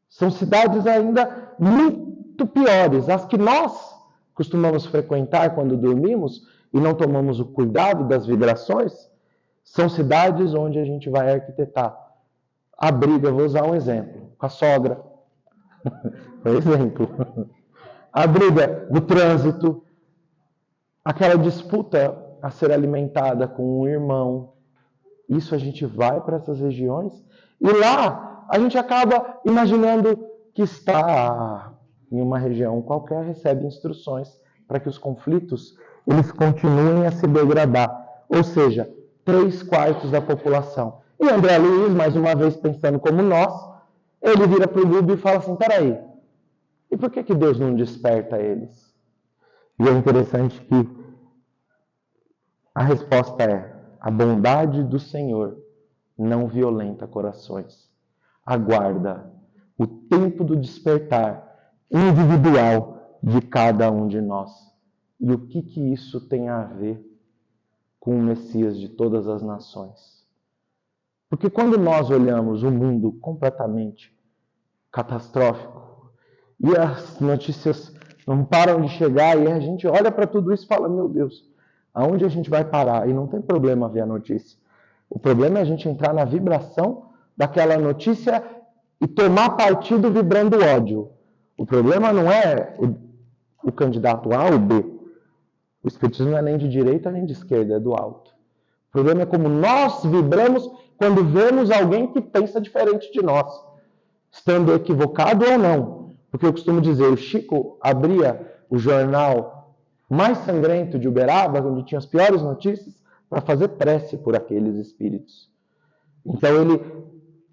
São cidades ainda muito piores, as que nós costumamos frequentar quando dormimos e não tomamos o cuidado das vibrações, são cidades onde a gente vai arquitetar a briga. Vou usar um exemplo, com a sogra. Por exemplo, a briga no trânsito, aquela disputa a ser alimentada com um irmão. Isso a gente vai para essas regiões e lá a gente acaba imaginando que está em uma região qualquer, recebe instruções para que os conflitos eles continuem a se degradar. Ou seja, 3/4 da população. E André Luiz, mais uma vez pensando como nós, ele vira para o Gubi e fala assim, peraí, e por que Deus não desperta eles? E é interessante que a resposta é, a bondade do Senhor não violenta corações. Aguarda o tempo do despertar individual de cada um de nós. E o que isso tem a ver com o Messias de todas as nações? Porque quando nós olhamos o mundo completamente catastrófico e as notícias não param de chegar e a gente olha para tudo isso e fala, meu Deus, aonde a gente vai parar? E não tem problema ver a notícia. O problema é a gente entrar na vibração daquela notícia e tomar partido vibrando ódio. O problema não é o candidato A ou B. O espiritismo não é nem de direita nem de esquerda, é do alto. O problema é como nós vibramos quando vemos alguém que pensa diferente de nós, estando equivocado ou não. Porque eu costumo dizer, o Chico abria o jornal mais sangrento de Uberaba, onde tinha as piores notícias, para fazer prece por aqueles espíritos. Então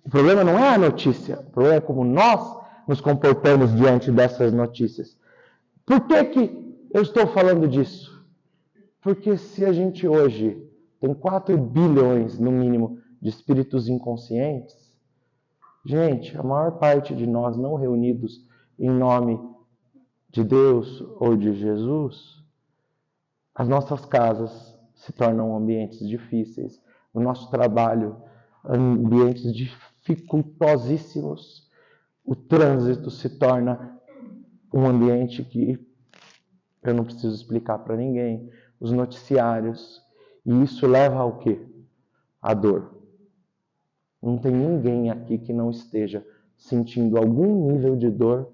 o problema não é a notícia, o problema é como nós nos comportamos diante dessas notícias. Por que eu estou falando disso? Porque se a gente hoje tem 4 bilhões, no mínimo, de espíritos inconscientes, gente, a maior parte de nós não reunidos em nome de Deus ou de Jesus, as nossas casas se tornam ambientes difíceis, o nosso trabalho, ambientes dificultosíssimos, o trânsito se torna um ambiente que eu não preciso explicar para ninguém, os noticiários, e isso leva ao quê? A dor. Não tem ninguém aqui que não esteja sentindo algum nível de dor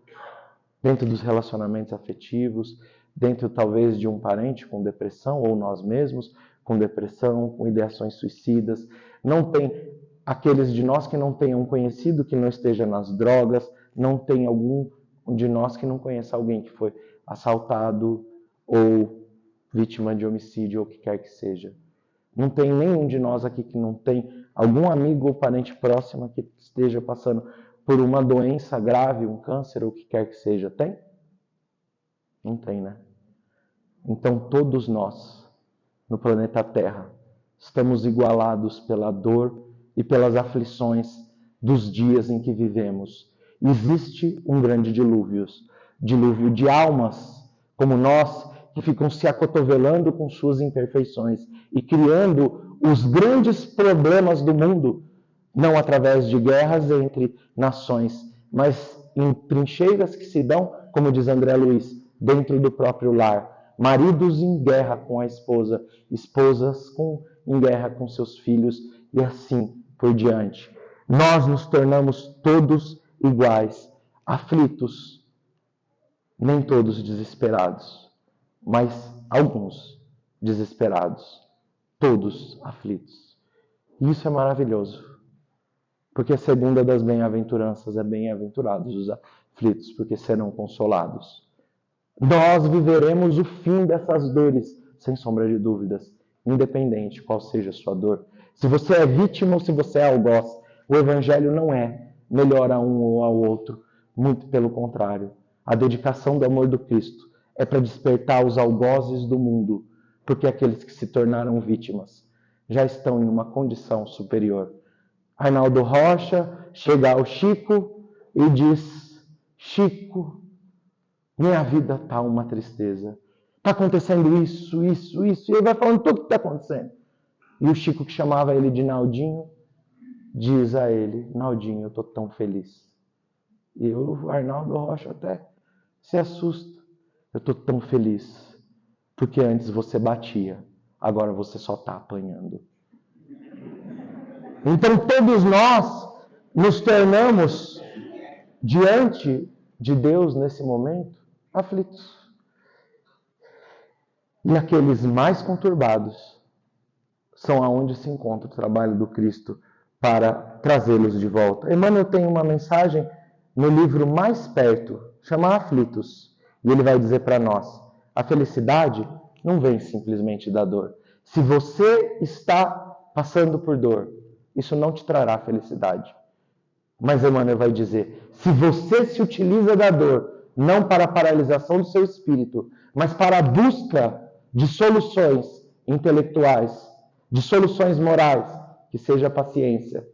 dentro dos relacionamentos afetivos, dentro talvez de um parente com depressão, ou nós mesmos com depressão, com ideações suicidas. Não tem aqueles de nós que não tenham um conhecido que não esteja nas drogas, não tem algum de nós que não conheça alguém que foi assaltado ou vítima de homicídio ou o que quer que seja. Não tem nenhum de nós aqui que não tem algum amigo ou parente próximo que esteja passando por uma doença grave, um câncer ou o que quer que seja. Tem? Não tem, né? Então todos nós, no planeta Terra, estamos igualados pela dor e pelas aflições dos dias em que vivemos. Existe um grande dilúvio de almas como nós, que ficam se acotovelando com suas imperfeições e criando os grandes problemas do mundo, não através de guerras entre nações, mas em trincheiras que se dão, como diz André Luiz, dentro do próprio lar. Maridos em guerra com a esposa, esposas em guerra com seus filhos e assim por diante. Nós nos tornamos todos iguais, aflitos, nem todos desesperados, mas alguns desesperados, todos aflitos. E isso é maravilhoso, porque a segunda das bem-aventuranças é bem-aventurados os aflitos, porque serão consolados. Nós viveremos o fim dessas dores, sem sombra de dúvidas, independente qual seja a sua dor. Se você é vítima ou se você é algoz, o Evangelho não é melhor a um ou ao outro, muito pelo contrário. A dedicação do amor do Cristo é para despertar os algozes do mundo, porque aqueles que se tornaram vítimas já estão em uma condição superior. Arnaldo Rocha chega ao Chico e diz: Chico, minha vida está uma tristeza. Está acontecendo isso. E ele vai falando tudo o que está acontecendo. E o Chico, que chamava ele de Naldinho, diz a ele: Naldinho, eu estou tão feliz. E o Arnaldo Rocha até se assusta. Eu estou tão feliz, porque antes você batia, agora você só está apanhando. Então todos nós nos tornamos, diante de Deus nesse momento, aflitos. E aqueles mais conturbados são aonde se encontra o trabalho do Cristo para trazê-los de volta. Emmanuel tem uma mensagem no livro Mais Perto, chama Aflitos. E ele vai dizer para nós, a felicidade não vem simplesmente da dor. Se você está passando por dor, isso não te trará felicidade. Mas Emmanuel vai dizer, se você se utiliza da dor, não para a paralisação do seu espírito, mas para a busca de soluções intelectuais, de soluções morais, que seja a paciência,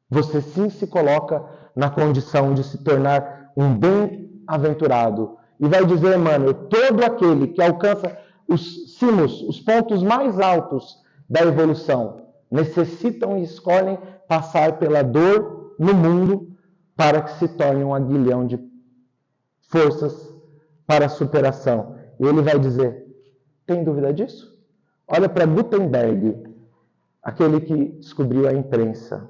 você sim se coloca na condição de se tornar um bem-aventurado. E vai dizer, Emmanuel, todo aquele que alcança os cimos, os pontos mais altos da evolução, necessitam e escolhem passar pela dor no mundo para que se torne um aguilhão de forças para a superação. E ele vai dizer, tem dúvida disso? Olha para Gutenberg, aquele que descobriu a imprensa.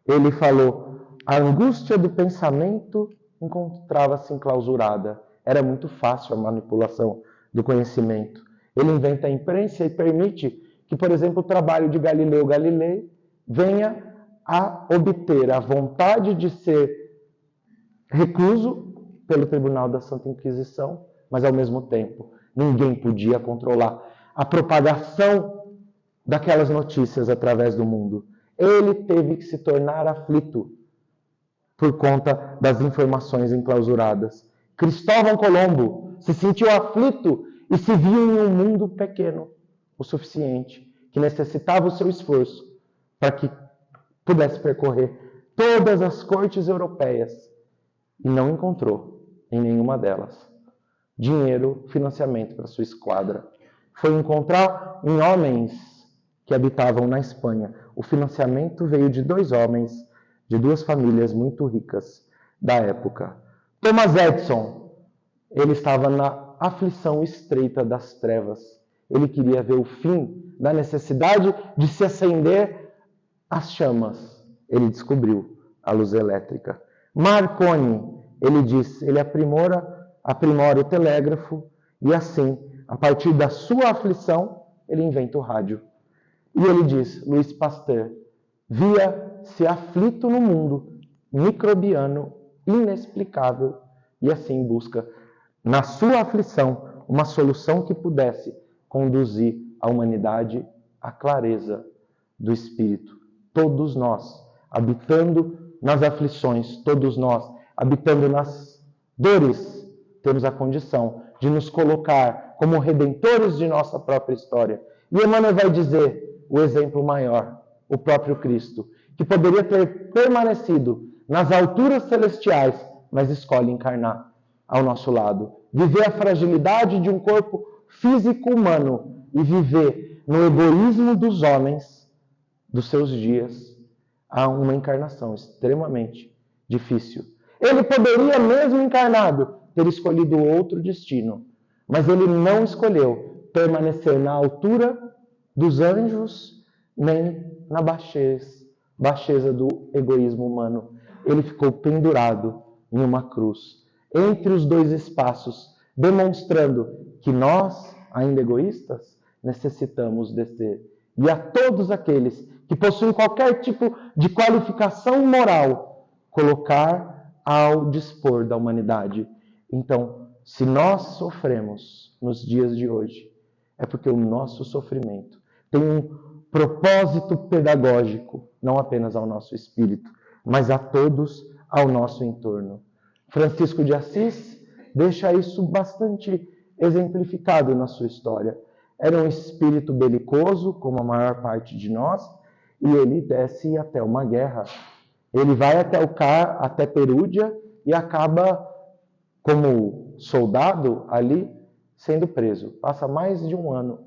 Ele falou, a angústia do pensamento encontrava-se enclausurada. Era muito fácil a manipulação do conhecimento. Ele inventa a imprensa e permite que, por exemplo, o trabalho de Galileu Galilei venha a obter a vontade de ser recluso pelo Tribunal da Santa Inquisição, mas ao mesmo tempo ninguém podia controlar a propagação daquelas notícias através do mundo. Ele teve que se tornar aflito por conta das informações enclausuradas. Cristóvão Colombo se sentiu aflito e se viu em um mundo pequeno o suficiente, que necessitava o seu esforço para que pudesse percorrer todas as cortes europeias e não encontrou em nenhuma delas dinheiro, financiamento para sua esquadra. Foi encontrar em homens que habitavam na Espanha. O financiamento veio de 2 homens, de 2 famílias muito ricas da época. Thomas Edison, ele estava na aflição estreita das trevas. Ele queria ver o fim da necessidade de se acender as chamas. Ele descobriu a luz elétrica. Marconi, ele diz, ele aprimora o telégrafo e assim, a partir da sua aflição, ele inventa o rádio. E ele diz, Louis Pasteur, via-se aflito no mundo, microbiano, inexplicável, e assim busca, na sua aflição, uma solução que pudesse conduzir a humanidade à clareza do Espírito. Todos nós, habitando nas aflições, todos nós, habitando nas dores, temos a condição de nos colocar como redentores de nossa própria história. E Emmanuel vai dizer o exemplo maior, o próprio Cristo, que poderia ter permanecido nas alturas celestiais, mas escolhe encarnar ao nosso lado. Viver a fragilidade de um corpo físico humano e viver no egoísmo dos homens dos seus dias a uma encarnação extremamente difícil. Ele poderia, mesmo encarnado, ter escolhido outro destino, mas ele não escolheu permanecer na altura dos anjos, nem na baixeza do egoísmo humano. Ele ficou pendurado em uma cruz, entre os 2 espaços, demonstrando que nós, ainda egoístas, necessitamos descer. E a todos aqueles que possuem qualquer tipo de qualificação moral, colocar ao dispor da humanidade. Então, se nós sofremos nos dias de hoje, é porque o nosso sofrimento tem um propósito pedagógico, não apenas ao nosso espírito, mas a todos ao nosso entorno. Francisco de Assis deixa isso bastante exemplificado na sua história. Era um espírito belicoso, como a maior parte de nós, e ele desce até uma guerra. Ele vai até Perúdia e acaba, como soldado ali, sendo preso. Passa mais de 1 ano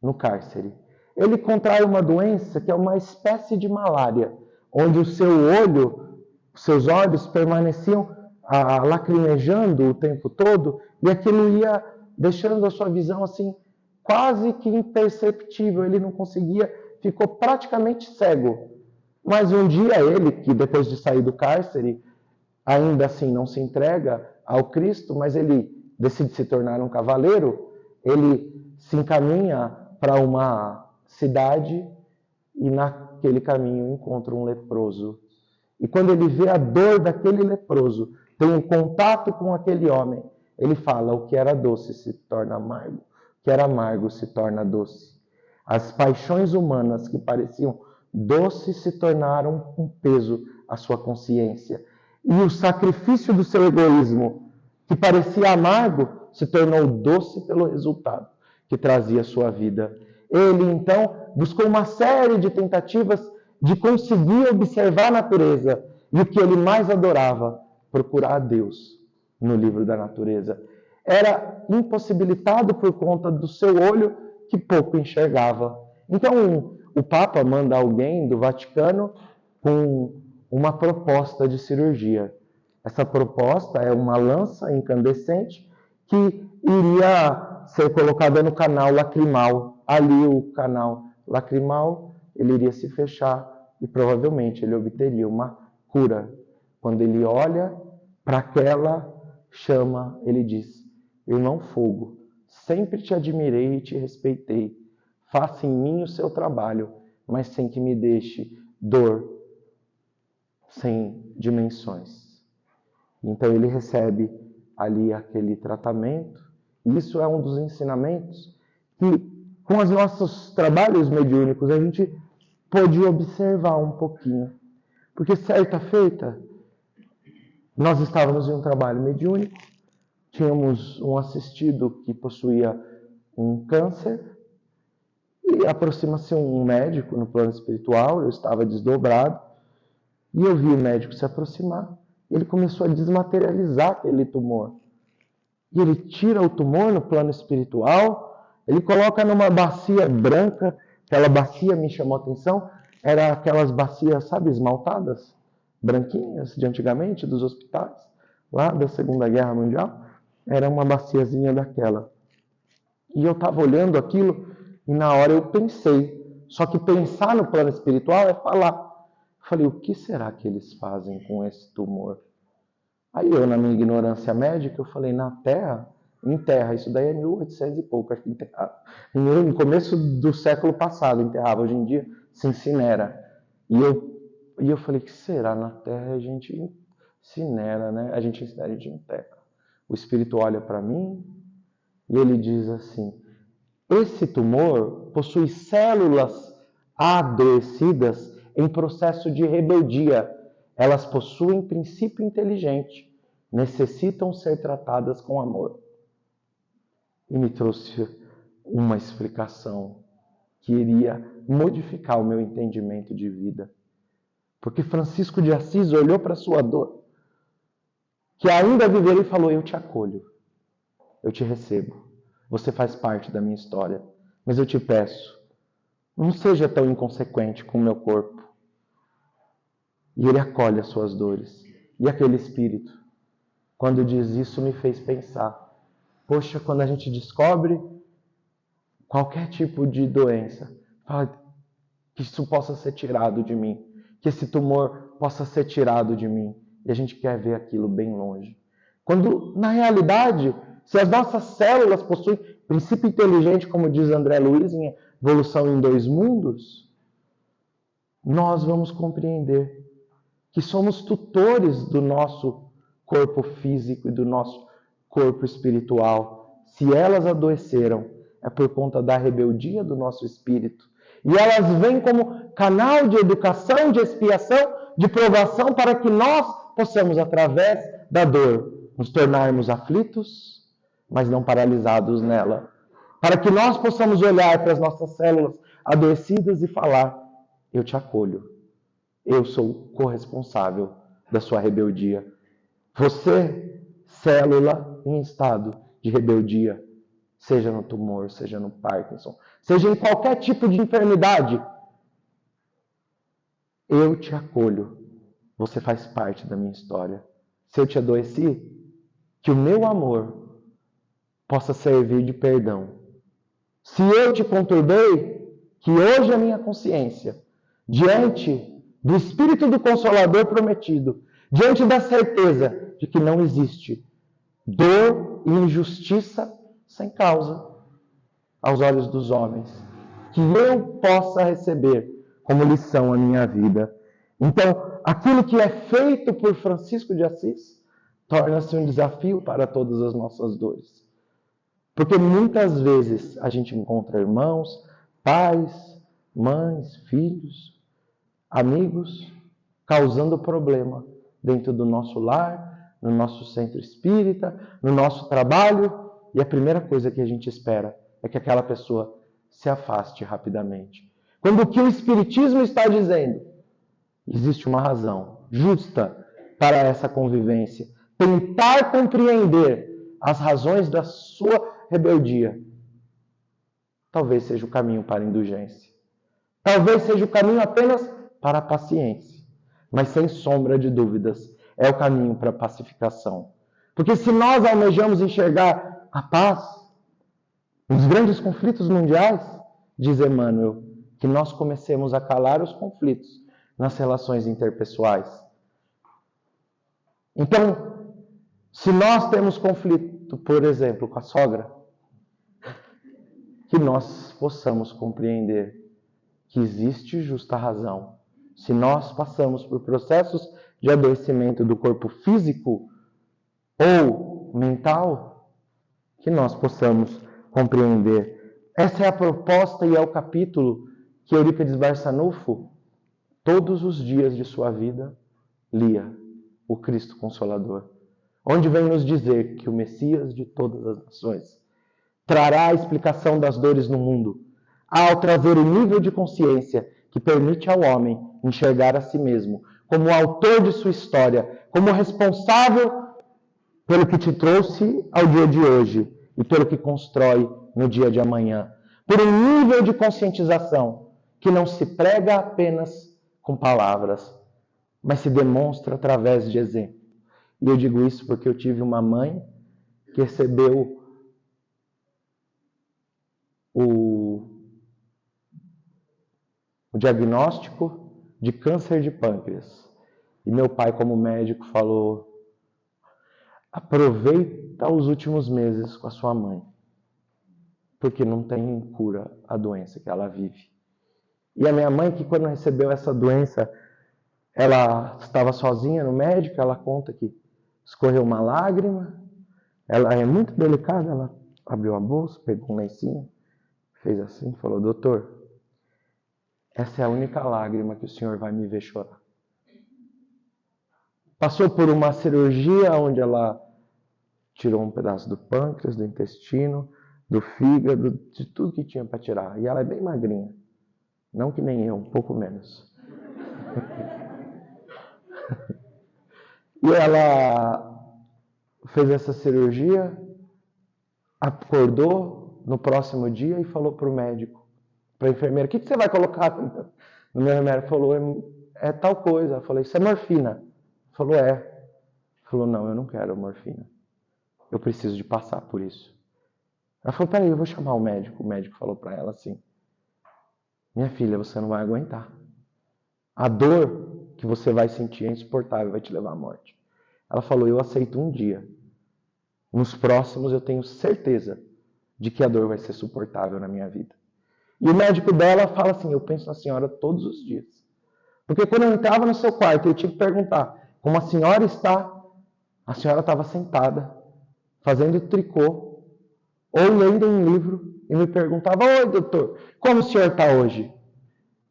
no cárcere. Ele contrai uma doença que é uma espécie de malária, onde o seu olho, seus olhos permaneciam lacrimejando o tempo todo, e aquilo ia deixando a sua visão assim, quase que imperceptível. Ele não conseguia, ficou praticamente cego. Mas um dia ele, que depois de sair do cárcere, ainda assim não se entrega ao Cristo, mas ele decide se tornar um cavaleiro, ele se encaminha para uma cidade e naquele caminho encontra um leproso. E quando ele vê a dor daquele leproso, tem um contato com aquele homem, ele fala: o que era doce se torna amargo, o que era amargo se torna doce. As paixões humanas que pareciam doces se tornaram um peso à sua consciência. E o sacrifício do seu egoísmo, que parecia amargo, se tornou doce pelo resultado que trazia a sua vida. Ele, então, buscou uma série de tentativas de conseguir observar a natureza. E o que ele mais adorava, procurar a Deus no livro da natureza. Era impossibilitado por conta do seu olho que pouco enxergava. Então, o Papa manda alguém do Vaticano com uma proposta de cirurgia. Essa proposta é uma lança incandescente que iria ser colocada no canal lacrimal. Ali o canal lacrimal, ele iria se fechar e provavelmente ele obteria uma cura. Quando ele olha para aquela chama, ele diz: irmão fogo, sempre te admirei e te respeitei. Faça em mim o seu trabalho, mas sem que me deixe dor sem dimensões. Então ele recebe ali aquele tratamento. Isso é um dos ensinamentos que, com os nossos trabalhos mediúnicos, a gente pode observar um pouquinho. Porque certa feita, nós estávamos em um trabalho mediúnico, tínhamos um assistido que possuía um câncer, e aproxima-se um médico no plano espiritual, eu estava desdobrado, e eu vi o médico se aproximar. Ele começou a desmaterializar aquele tumor. E ele tira o tumor no plano espiritual, ele coloca numa bacia branca. Aquela bacia me chamou a atenção, era aquelas bacias, sabe, esmaltadas, branquinhas, de antigamente, dos hospitais, lá da Segunda Guerra Mundial. Era uma baciazinha daquela. E eu estava olhando aquilo, e na hora eu pensei. Só que pensar no plano espiritual é falar. Falei: o que será que eles fazem com esse tumor? Aí eu, na minha ignorância médica, eu falei: na Terra, enterra. Isso daí é 1800 e pouco, acho que enterrava. No começo do século passado enterrava. Hoje em dia se incinera. E eu falei: que será? Na Terra a gente incinera, né? A gente incinera, a gente enterra. O Espírito olha para mim e ele diz assim: esse tumor possui células adoecidas em processo de rebeldia. Elas possuem princípio inteligente, necessitam ser tratadas com amor. E me trouxe uma explicação que iria modificar o meu entendimento de vida. Porque Francisco de Assis olhou para a sua dor, que ainda viveria, e falou: eu te acolho, eu te recebo, você faz parte da minha história, mas eu te peço, não seja tão inconsequente com o meu corpo. E ele acolhe as suas dores. E aquele espírito, quando diz isso, me fez pensar: poxa, quando a gente descobre qualquer tipo de doença, fala que isso possa ser tirado de mim, que esse tumor possa ser tirado de mim. E a gente quer ver aquilo bem longe. Quando, na realidade, se as nossas células possuem princípio inteligente, como diz André Luiz em Evolução em Dois Mundos, nós vamos compreender que somos tutores do nosso corpo físico e do nosso corpo espiritual. Se elas adoeceram, é por conta da rebeldia do nosso espírito. E elas vêm como canal de educação, de expiação, de provação, para que nós possamos, através da dor, nos tornarmos aflitos, mas não paralisados nela. Para que nós possamos olhar para as nossas células adoecidas e falar: eu te acolho. Eu sou corresponsável da sua rebeldia. Você, célula em estado de rebeldia, seja no tumor, seja no Parkinson, seja em qualquer tipo de enfermidade, eu te acolho. Você faz parte da minha história. se eu te adoeci, que o meu amor possa servir de perdão. Se eu te conturbei, que hoje a minha consciência, diante do Espírito do Consolador prometido, diante da certeza de que não existe dor e injustiça sem causa aos olhos dos homens, que eu possa receber como lição a minha vida. Então, aquilo que é feito por Francisco de Assis torna-se um desafio para todas as nossas dores. Porque muitas vezes a gente encontra irmãos, pais, mães, filhos, amigos, causando problema dentro do nosso lar, no nosso centro espírita, no nosso trabalho, e a primeira coisa que a gente espera é que aquela pessoa se afaste rapidamente. Quando o que o Espiritismo está dizendo, existe uma razão justa para essa convivência. Tentar compreender as razões da sua rebeldia talvez seja o caminho para a indulgência. Talvez seja o caminho apenas para a paciência. Mas sem sombra de dúvidas, é o caminho para a pacificação. Porque se nós almejamos enxergar a paz nos grandes conflitos mundiais, diz Emmanuel, que nós comecemos a calar os conflitos nas relações interpessoais. Então, se nós temos conflito, por exemplo, com a sogra, que nós possamos compreender que existe justa razão. Se nós passamos por processos de adoecimento do corpo físico ou mental, que nós possamos compreender. Essa é a proposta e é o capítulo que Eurípides Barçanufo, todos os dias de sua vida, lia o Cristo Consolador, onde vem nos dizer que o Messias de todas as nações trará a explicação das dores no mundo, ao trazer o nível de consciência que permite ao homem enxergar a si mesmo como o autor de sua história, como responsável pelo que te trouxe ao dia de hoje e pelo que constrói no dia de amanhã. Por um nível de conscientização que não se prega apenas com palavras, mas se demonstra através de exemplo. E eu digo isso porque eu tive uma mãe que recebeu o diagnóstico de câncer de pâncreas. E meu pai, como médico, falou: aproveita os últimos meses com a sua mãe, porque não tem cura a doença que ela vive. E a minha mãe, que quando recebeu essa doença, ela estava sozinha no médico, ela conta que escorreu uma lágrima, ela é muito delicada, ela abriu a bolsa, pegou um lencinho, fez assim, falou: doutor, essa é a única lágrima que o senhor vai me ver chorar. Passou por uma cirurgia onde ela tirou um pedaço do pâncreas, do intestino, do fígado, de tudo que tinha para tirar. E ela é bem magrinha. Não que nem eu, um pouco menos. E ela fez essa cirurgia, acordou no próximo dia e falou para o médico, para a enfermeira: o que você vai colocar no meu remédio? Falou: é tal coisa. Eu falei: isso é morfina. Falou: é. Falou: não, eu não quero morfina. Eu preciso de passar por isso. Ela falou: peraí, eu vou chamar o médico. O médico falou para ela assim: minha filha, você não vai aguentar. A dor que você vai sentir é insuportável, vai te levar à morte. Ela falou: eu aceito um dia. Nos próximos eu tenho certeza de que a dor vai ser suportável na minha vida. E o médico dela fala assim: eu penso na senhora todos os dias. Porque quando eu entrava no seu quarto, eu tinha que perguntar como a senhora está. A senhora estava sentada, fazendo tricô, ou lendo um livro, e me perguntava: oi, doutor, como o senhor está hoje?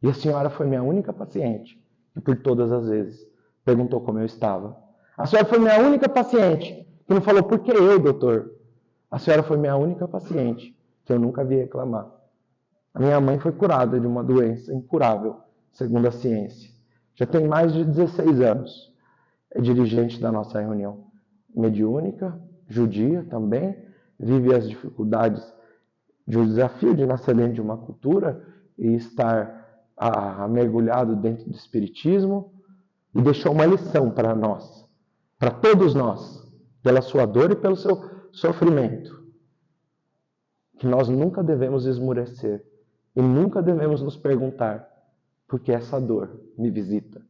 E a senhora foi minha única paciente, que por todas as vezes perguntou como eu estava. A senhora foi minha única paciente, que não falou: por que eu, doutor? A senhora foi minha única paciente, que eu nunca vi reclamar. A minha mãe foi curada de uma doença incurável, segundo a ciência. Já tem mais de 16 anos. É dirigente da nossa reunião mediúnica, judia também, vive as dificuldades de um desafio de nascer dentro de uma cultura e estar mergulhado dentro do espiritismo, e deixou uma lição para nós. para todos nós, pela sua dor e pelo seu sofrimento, que nós nunca devemos esmurecer e nunca devemos nos perguntar por que essa dor me visita.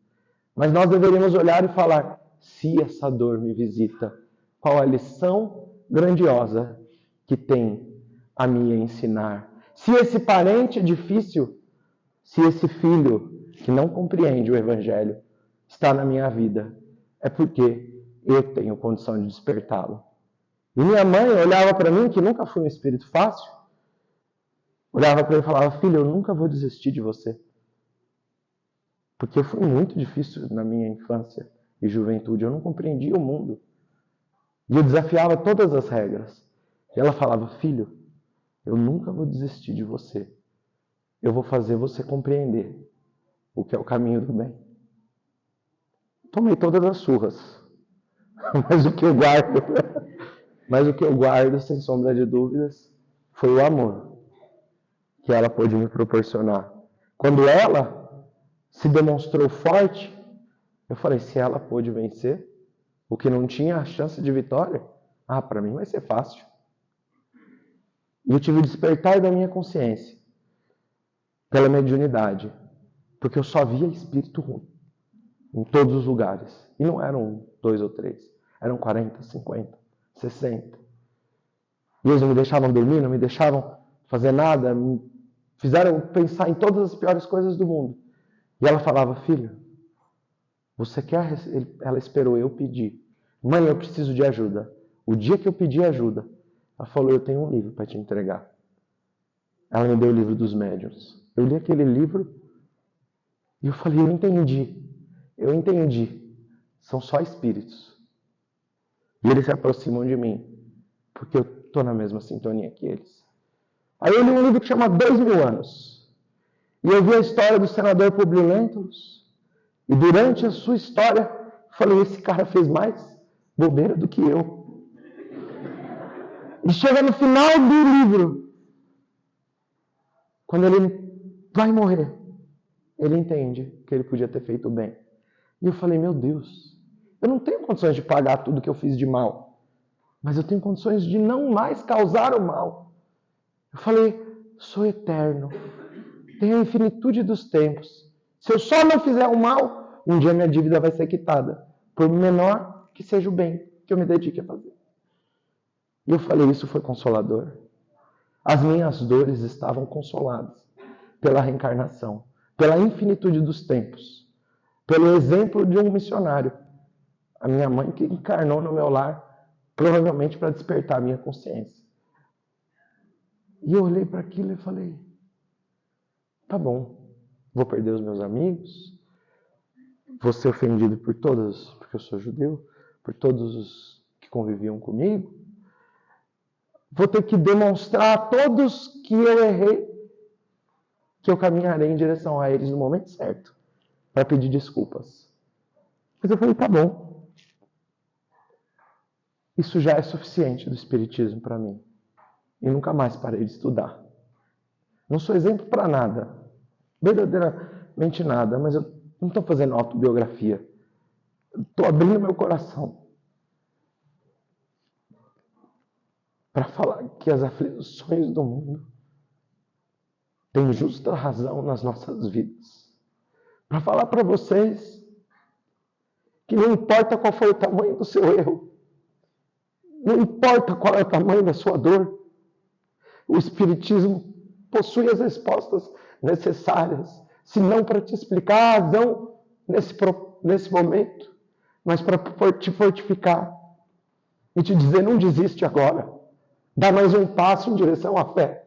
Mas nós deveríamos olhar e falar, se essa dor me visita, qual a lição grandiosa que tem a me ensinar? Se esse parente é difícil, se esse filho que não compreende o Evangelho está na minha vida, é porque eu tenho condição de despertá-lo. E minha mãe olhava para mim, que nunca fui um espírito fácil, olhava para mim e falava, filho, eu nunca vou desistir de você. Porque foi muito difícil na minha infância e juventude, eu não compreendia o mundo. E eu desafiava todas as regras. E ela falava, filho, eu nunca vou desistir de você. Eu vou fazer você compreender o que é o caminho do bem. Tomei todas as surras. Mas o que eu guardo, sem sombra de dúvidas, foi o amor que ela pôde me proporcionar. Quando ela se demonstrou forte, eu falei, se ela pôde vencer, o que não tinha a chance de vitória, para mim vai ser fácil. E eu tive o despertar da minha consciência, pela mediunidade, porque eu só via espírito ruim, em todos os lugares. E não eram 2 ou 3, eram 40, 50, 60. E eles não me deixavam dormir, não me deixavam fazer nada, me fizeram pensar em todas as piores coisas do mundo. E ela falava, filho, você quer... Ela esperou eu pedir. Mãe, eu preciso de ajuda. O dia que eu pedi ajuda, ela falou, eu tenho um livro para te entregar. Ela me deu o livro dos médiuns. Eu li aquele livro e eu falei, eu entendi. São só espíritos. E eles se aproximam de mim, porque eu estou na mesma sintonia que eles. Aí eu li um livro que chama 2000 anos. E eu vi a história do senador Publio Lentulus. E durante a sua história, eu falei, esse cara fez mais bobeira do que eu. E chega no final do livro, quando ele vai morrer, ele entende que ele podia ter feito bem. E eu falei, meu Deus, eu não tenho condições de pagar tudo que eu fiz de mal, mas eu tenho condições de não mais causar o mal. Eu falei, sou eterno, tenho a infinitude dos tempos. Se eu só não fizer o mal, um dia minha dívida vai ser quitada, por menor que seja o bem que eu me dedique a fazer. E eu falei, isso foi consolador. As minhas dores estavam consoladas pela reencarnação, pela infinitude dos tempos, pelo exemplo de um missionário, a minha mãe que encarnou no meu lar, provavelmente para despertar a minha consciência. E eu olhei para aquilo e falei, tá bom, vou perder os meus amigos, vou ser ofendido por todos, porque eu sou judeu, por todos os que conviviam comigo. Vou ter que demonstrar a todos que eu errei, que eu caminharei em direção a eles no momento certo, para pedir desculpas. Mas eu falei, tá bom. Isso já é suficiente do Espiritismo para mim. E nunca mais parei de estudar. Não sou exemplo para nada, verdadeiramente nada, mas eu não estou fazendo autobiografia. Estou abrindo meu coração para falar que as aflições do mundo têm justa razão nas nossas vidas. Para falar para vocês que não importa qual foi o tamanho do seu erro, não importa qual é o tamanho da sua dor, o Espiritismo possui as respostas necessárias, se não para te explicar a razão nesse momento, mas para te fortificar e te dizer, não desiste agora. Dá mais um passo em direção à fé.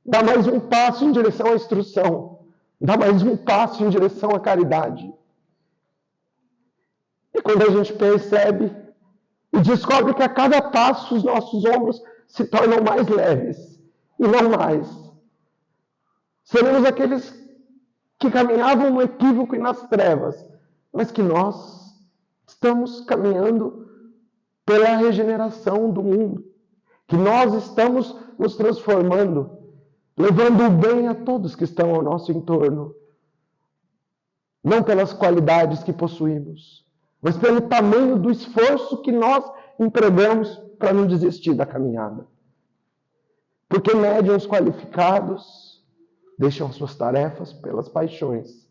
Dá mais um passo em direção à instrução. Dá mais um passo em direção à caridade. E quando a gente percebe e descobre que a cada passo os nossos ombros se tornam mais leves e não mais, seremos aqueles que caminhavam no equívoco e nas trevas, mas que nós estamos caminhando pela regeneração do mundo, que nós estamos nos transformando, levando o bem a todos que estão ao nosso entorno, não pelas qualidades que possuímos, mas pelo tamanho do esforço que nós empregamos para não desistir da caminhada. Porque médiuns qualificados deixam suas tarefas pelas paixões.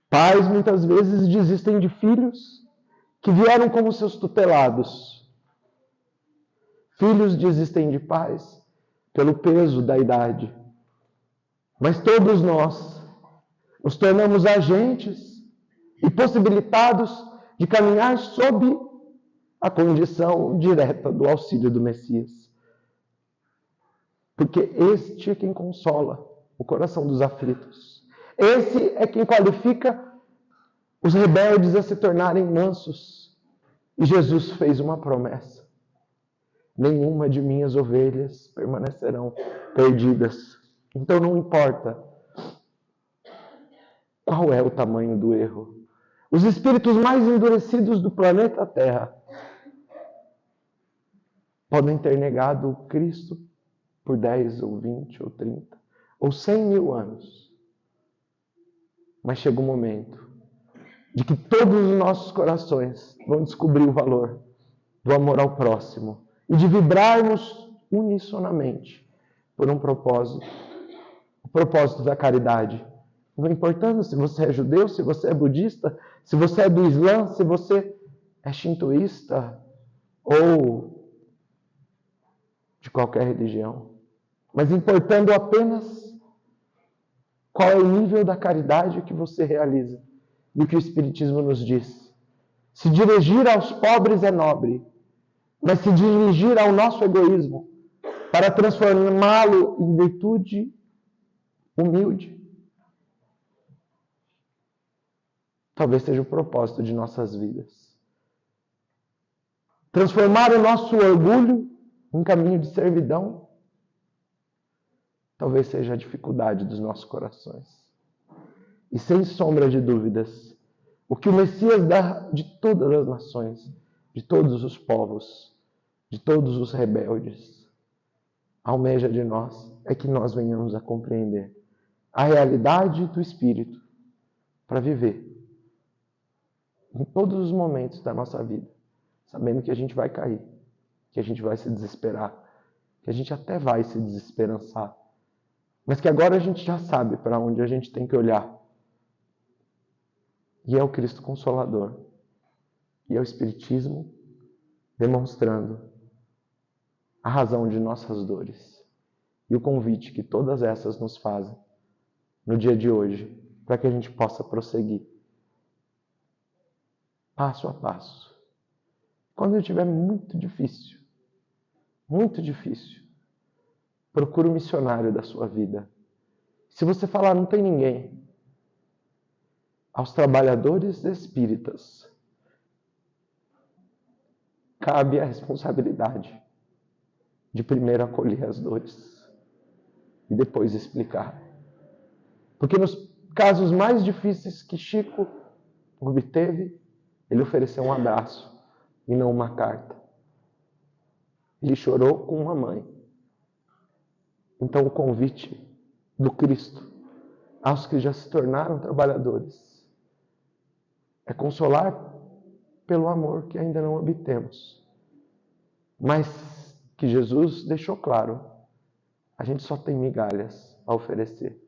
Pais muitas vezes desistem de filhos que vieram como seus tutelados. Filhos desistem de pais pelo peso da idade. Mas todos nós nos tornamos agentes e possibilitados de caminhar sob a condição direta do auxílio do Messias. Porque este é quem consola o coração dos aflitos. Esse é quem qualifica os rebeldes a se tornarem mansos. E Jesus fez uma promessa: nenhuma de minhas ovelhas permanecerão perdidas. Então não importa qual é o tamanho do erro. Os espíritos mais endurecidos do planeta Terra podem ter negado Cristo por 10 ou 20 ou 30 ou 100 mil anos. Mas chega um momento de que todos os nossos corações vão descobrir o valor do amor ao próximo e de vibrarmos unissonamente por um propósito, o propósito da caridade. Não importando se você é judeu, se você é budista, se você é do Islã, se você é shintoísta ou de qualquer religião, mas importando apenas qual é o nível da caridade que você realiza. E o que o Espiritismo nos diz: se dirigir aos pobres é nobre, mas se dirigir ao nosso egoísmo para transformá-lo em virtude humilde, talvez seja o propósito de nossas vidas. Transformar o nosso orgulho em caminho de servidão, talvez seja a dificuldade dos nossos corações. E sem sombra de dúvidas, o que o Messias dá de todas as nações, de todos os povos, de todos os rebeldes, almeja de nós é que nós venhamos a compreender a realidade do Espírito para viver em todos os momentos da nossa vida, sabendo que a gente vai cair, que a gente vai se desesperar, que a gente até vai se desesperançar, mas que agora a gente já sabe para onde a gente tem que olhar. E é o Cristo Consolador. E é o Espiritismo demonstrando a razão de nossas dores. E o convite que todas essas nos fazem no dia de hoje, para que a gente possa prosseguir passo a passo. Quando estiver muito difícil, procure o missionário da sua vida. Se você falar, não tem ninguém, aos trabalhadores espíritas cabe a responsabilidade de primeiro acolher as dores e depois explicar. Porque nos casos mais difíceis que Chico obteve, ele ofereceu um abraço e não uma carta. Ele chorou com uma mãe. Então o convite do Cristo aos que já se tornaram trabalhadores é consolar pelo amor que ainda não obtemos, mas que Jesus deixou claro: a gente só tem migalhas a oferecer.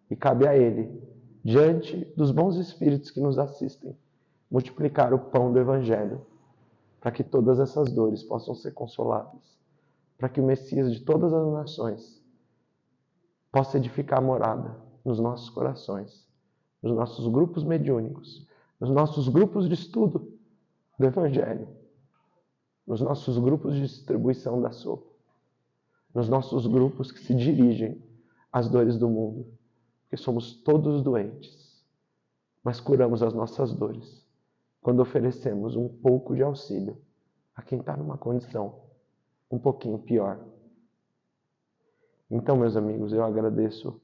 E cabe a Ele, diante dos bons espíritos que nos assistem, multiplicar o pão do Evangelho, para que todas essas dores possam ser consoladas, para que o Messias de todas as nações possa edificar morada nos nossos corações, nos nossos grupos mediúnicos, nos nossos grupos de estudo do Evangelho, nos nossos grupos de distribuição da sopa, nos nossos grupos que se dirigem às dores do mundo, porque somos todos doentes, mas curamos as nossas dores quando oferecemos um pouco de auxílio a quem está numa condição um pouquinho pior. Então, meus amigos, eu agradeço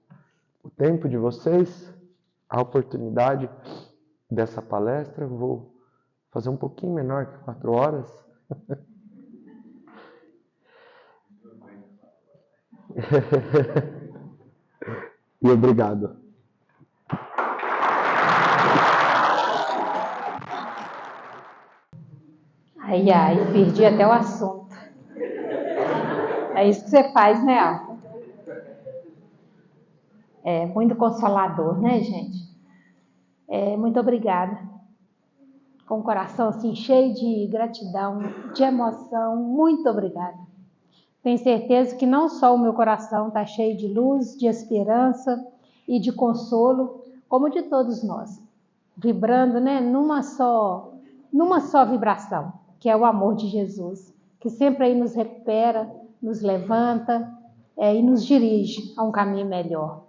o tempo de vocês, a oportunidade dessa palestra. Eu vou fazer um pouquinho menor que 4 horas. E obrigado. Ai, ai, perdi até o assunto. É isso que você faz, né, Alfa? É muito consolador, né, gente? Muito obrigada. Com o coração assim cheio de gratidão, de emoção, muito obrigada. Tenho certeza que não só o meu coração está cheio de luz, de esperança e de consolo, como de todos nós, vibrando, né, numa só vibração, que é o amor de Jesus, que sempre aí nos recupera, nos levanta e nos dirige a um caminho melhor.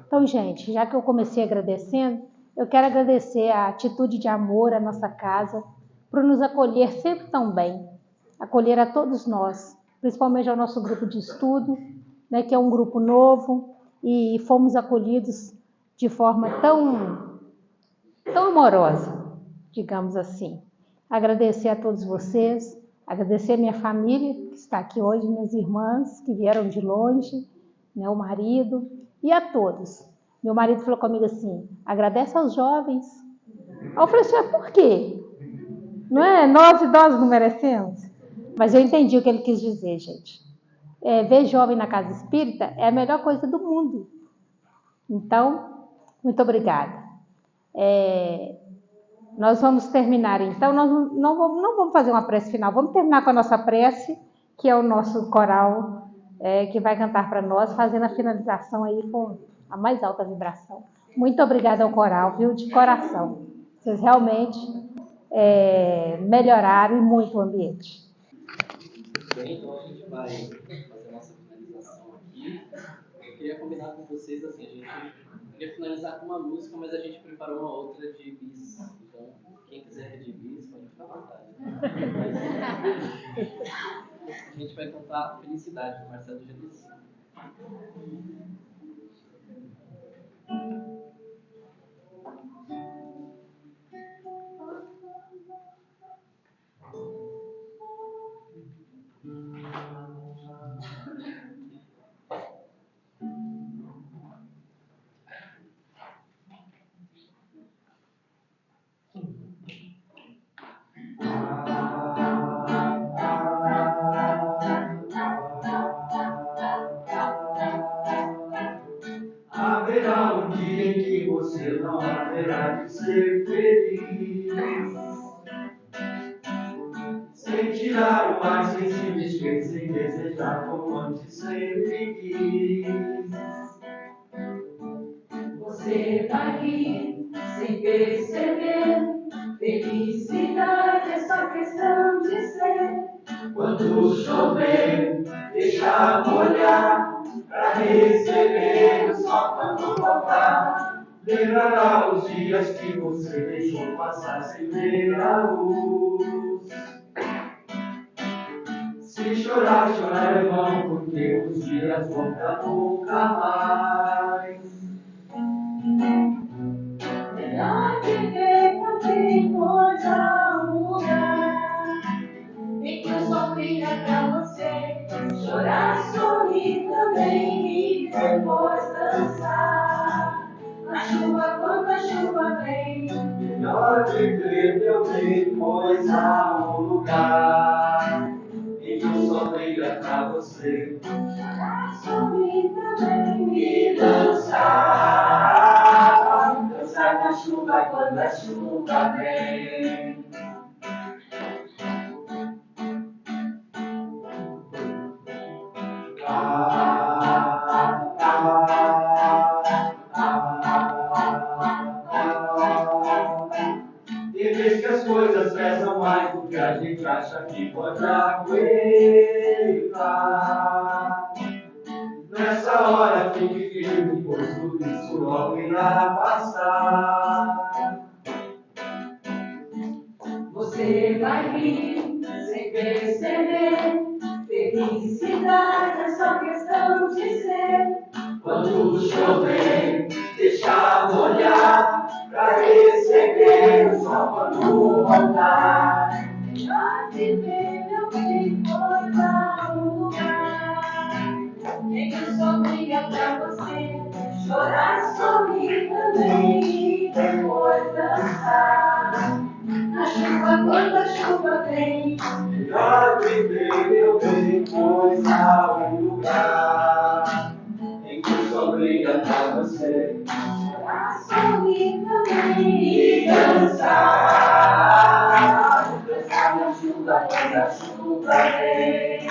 Então, gente, já que eu comecei agradecendo, eu quero agradecer a atitude de amor à nossa casa, por nos acolher sempre tão bem, acolher a todos nós, principalmente ao nosso grupo de estudo, né, que é um grupo novo, e fomos acolhidos de forma tão amorosa, digamos assim. Agradecer a todos vocês, agradecer a minha família, que está aqui hoje, minhas irmãs, que vieram de longe, meu marido, e a todos. Meu marido falou comigo assim, agradece aos jovens. Aí eu falei assim, por quê? Não é? Nós idosos não merecemos? Mas eu entendi o que ele quis dizer, gente. Ver jovem na casa espírita é a melhor coisa do mundo. Então, muito obrigada. Nós vamos terminar, então, nós não vamos fazer uma prece final, vamos terminar com a nossa prece, que é o nosso coral, que vai cantar para nós, fazendo a finalização aí com a mais alta vibração. Muito obrigada ao coral, viu, de coração. Vocês realmente melhoraram muito o ambiente. Bem, então a gente vai fazer a nossa finalização aqui. Eu queria combinar com vocês, assim, a gente queria finalizar com uma música, mas a gente preparou uma outra de bis. Então, quem quiser de bis, pode ficar à vontade. A gente vai cantar Felicidade, do Marcelo Genesi. Haverá um dia em que você não haverá de ser feliz. Sentirá o ar sem se mexer, sem desejar como antes sempre quis. Você vai rir sem perceber. Felicidade é só questão de ser. Quando chover, deixa molhar. Pra receber o sol quando voltar. Lembrará os dias que você deixou passar sem ver a luz. Se chorar, chorar é vão, porque os dias voltam nunca mais. Melhor viver também, pois há um lugar em que o sol brilha pra você. Chorar, sorrir também e depois dançar. Na chuva, quando a chuva vem. Melhor viver meu bem, pois há um lugar em que o sol brilha pra você. Chorar, sorrir também e dançar. Dançar na chuva quando a chuva vem. Tem vezes que as coisas pesam mais do que a gente acha que pode aguentar. Nessa hora fique firme, pois tudo isso logo irá passar. Você vai rir sem perceber. Felicidade é só questão de ser. Quando chover, deixa molhar. Pra receber o sol quando voltar. Melhor viver meu bem, pois há um lugar em que o sol brilha pra você. Chorar, sorrir também e depois dançar. Na chuva quando a chuva vem. Melhor viver meu bem, pois há um lugar em que o sol brilha pra você. Sorrir também e dançar. Dançar na chuva quando a chuva vem.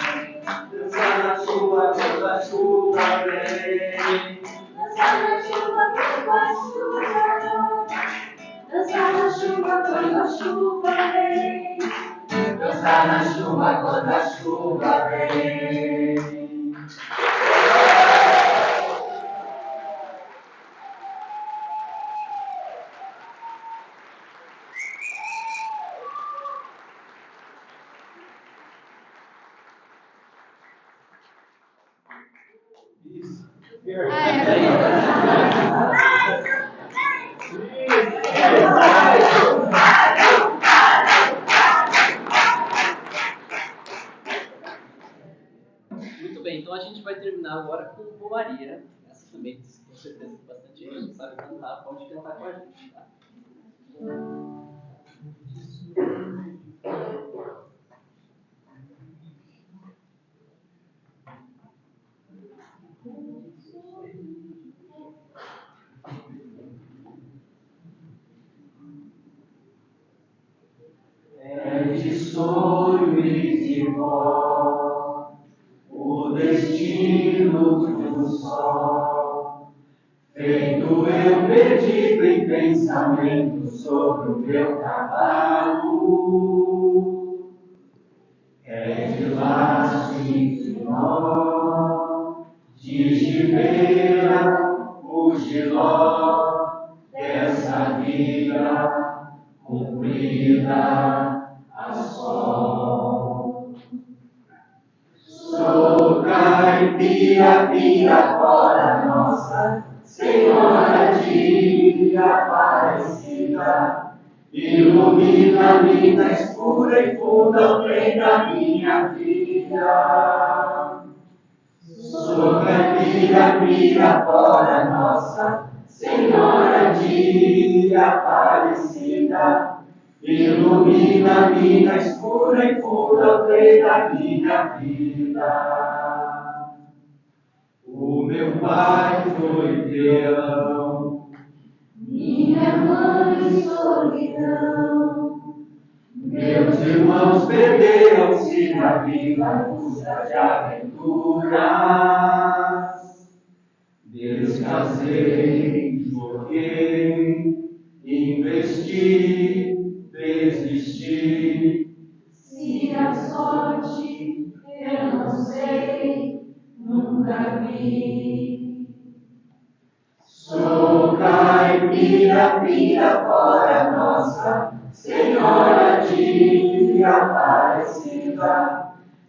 Dançar na chuva quando a chuva vem. Dançar na chuva quando a chuva vem. Dançar na chuva quando a chuva vem. Dançar na chuva quando a chuva vem. Muito bem, então a gente vai terminar agora com Maria. Essa também, com certeza, bastante gente sabe cantar, pode cantar com a gente, tá? É de sonho e de pó o destino do sol, feito eu perdido em pensamento sobre o meu cavalo. É de laço e de nó, de gibeira, o giló dessa vida cumprida a sol. Sou caipira, Pirapora, Nossa Senhora de Aparecida, ilumina-me na escura e funda o trem da minha vida. Sou caipira, Pirapora, Nossa Senhora de Aparecida, ilumina-me na escura e funda o trem da minha vida. O meu pai foi peão, minha mãe solidão, meus irmãos perderam-se na vida em busca de aventuras. Descasei, joguei, investi, desisti. Se a sorte eu não sei, nunca vi. Sou caipira, Pirapora, Nossa Senhora de Aparecida,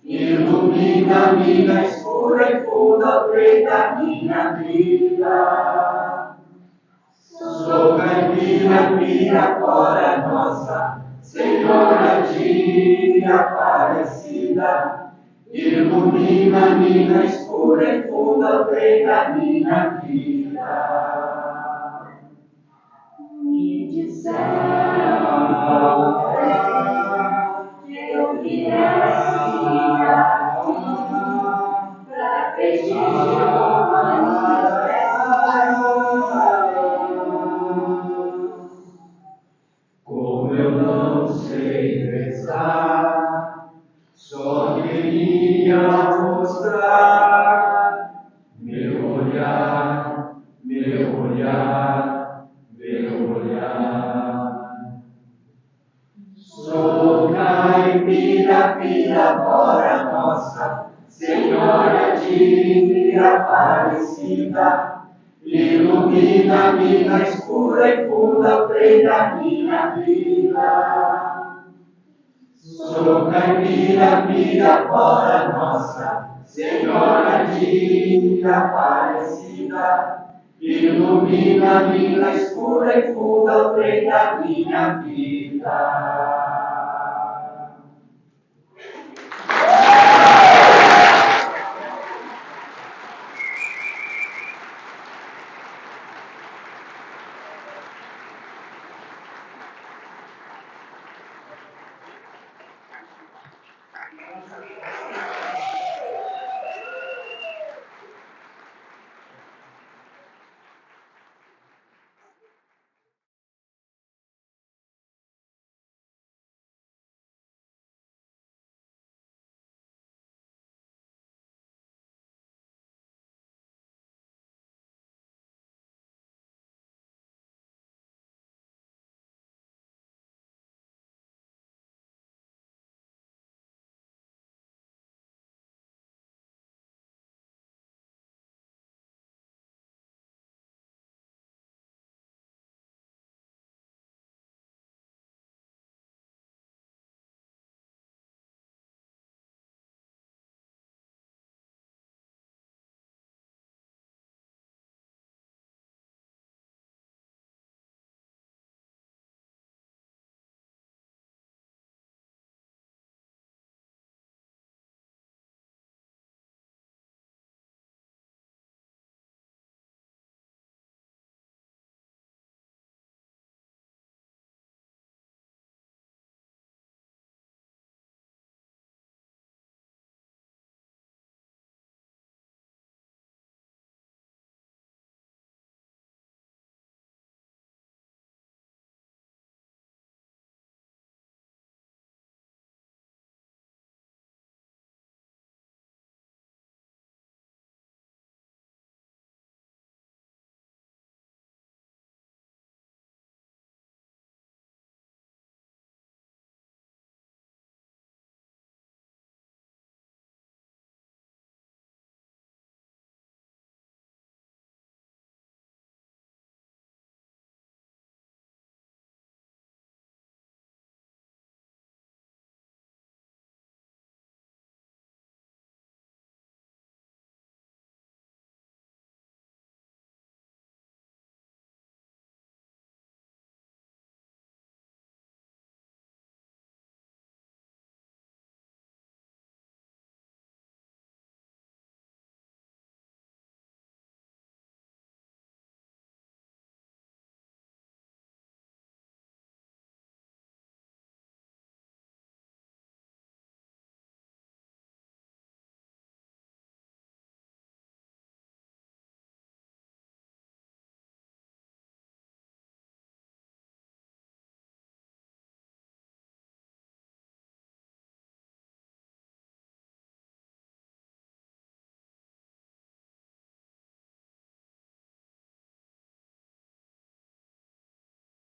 ilumina-me na escura e funda o trem da minha vida. Sou caipira, Pirapora, Nossa Senhora de Aparecida, ilumina-me na escura e funda o trem da minha vida. Me disseram que eu viesse aqui pra prestigiar como eu não sei rezar, só queria mostrar meu olhar, meu olhar, meu olhar. Sou caipira, Pirapora, Nossa Senhora de Aparecida, ilumina-me na escura e funda o trem da minha vida. Sou caipira, Pirapora, Nossa Senhora de Aparecida, ilumina-me na escura e funda o trem da minha vida.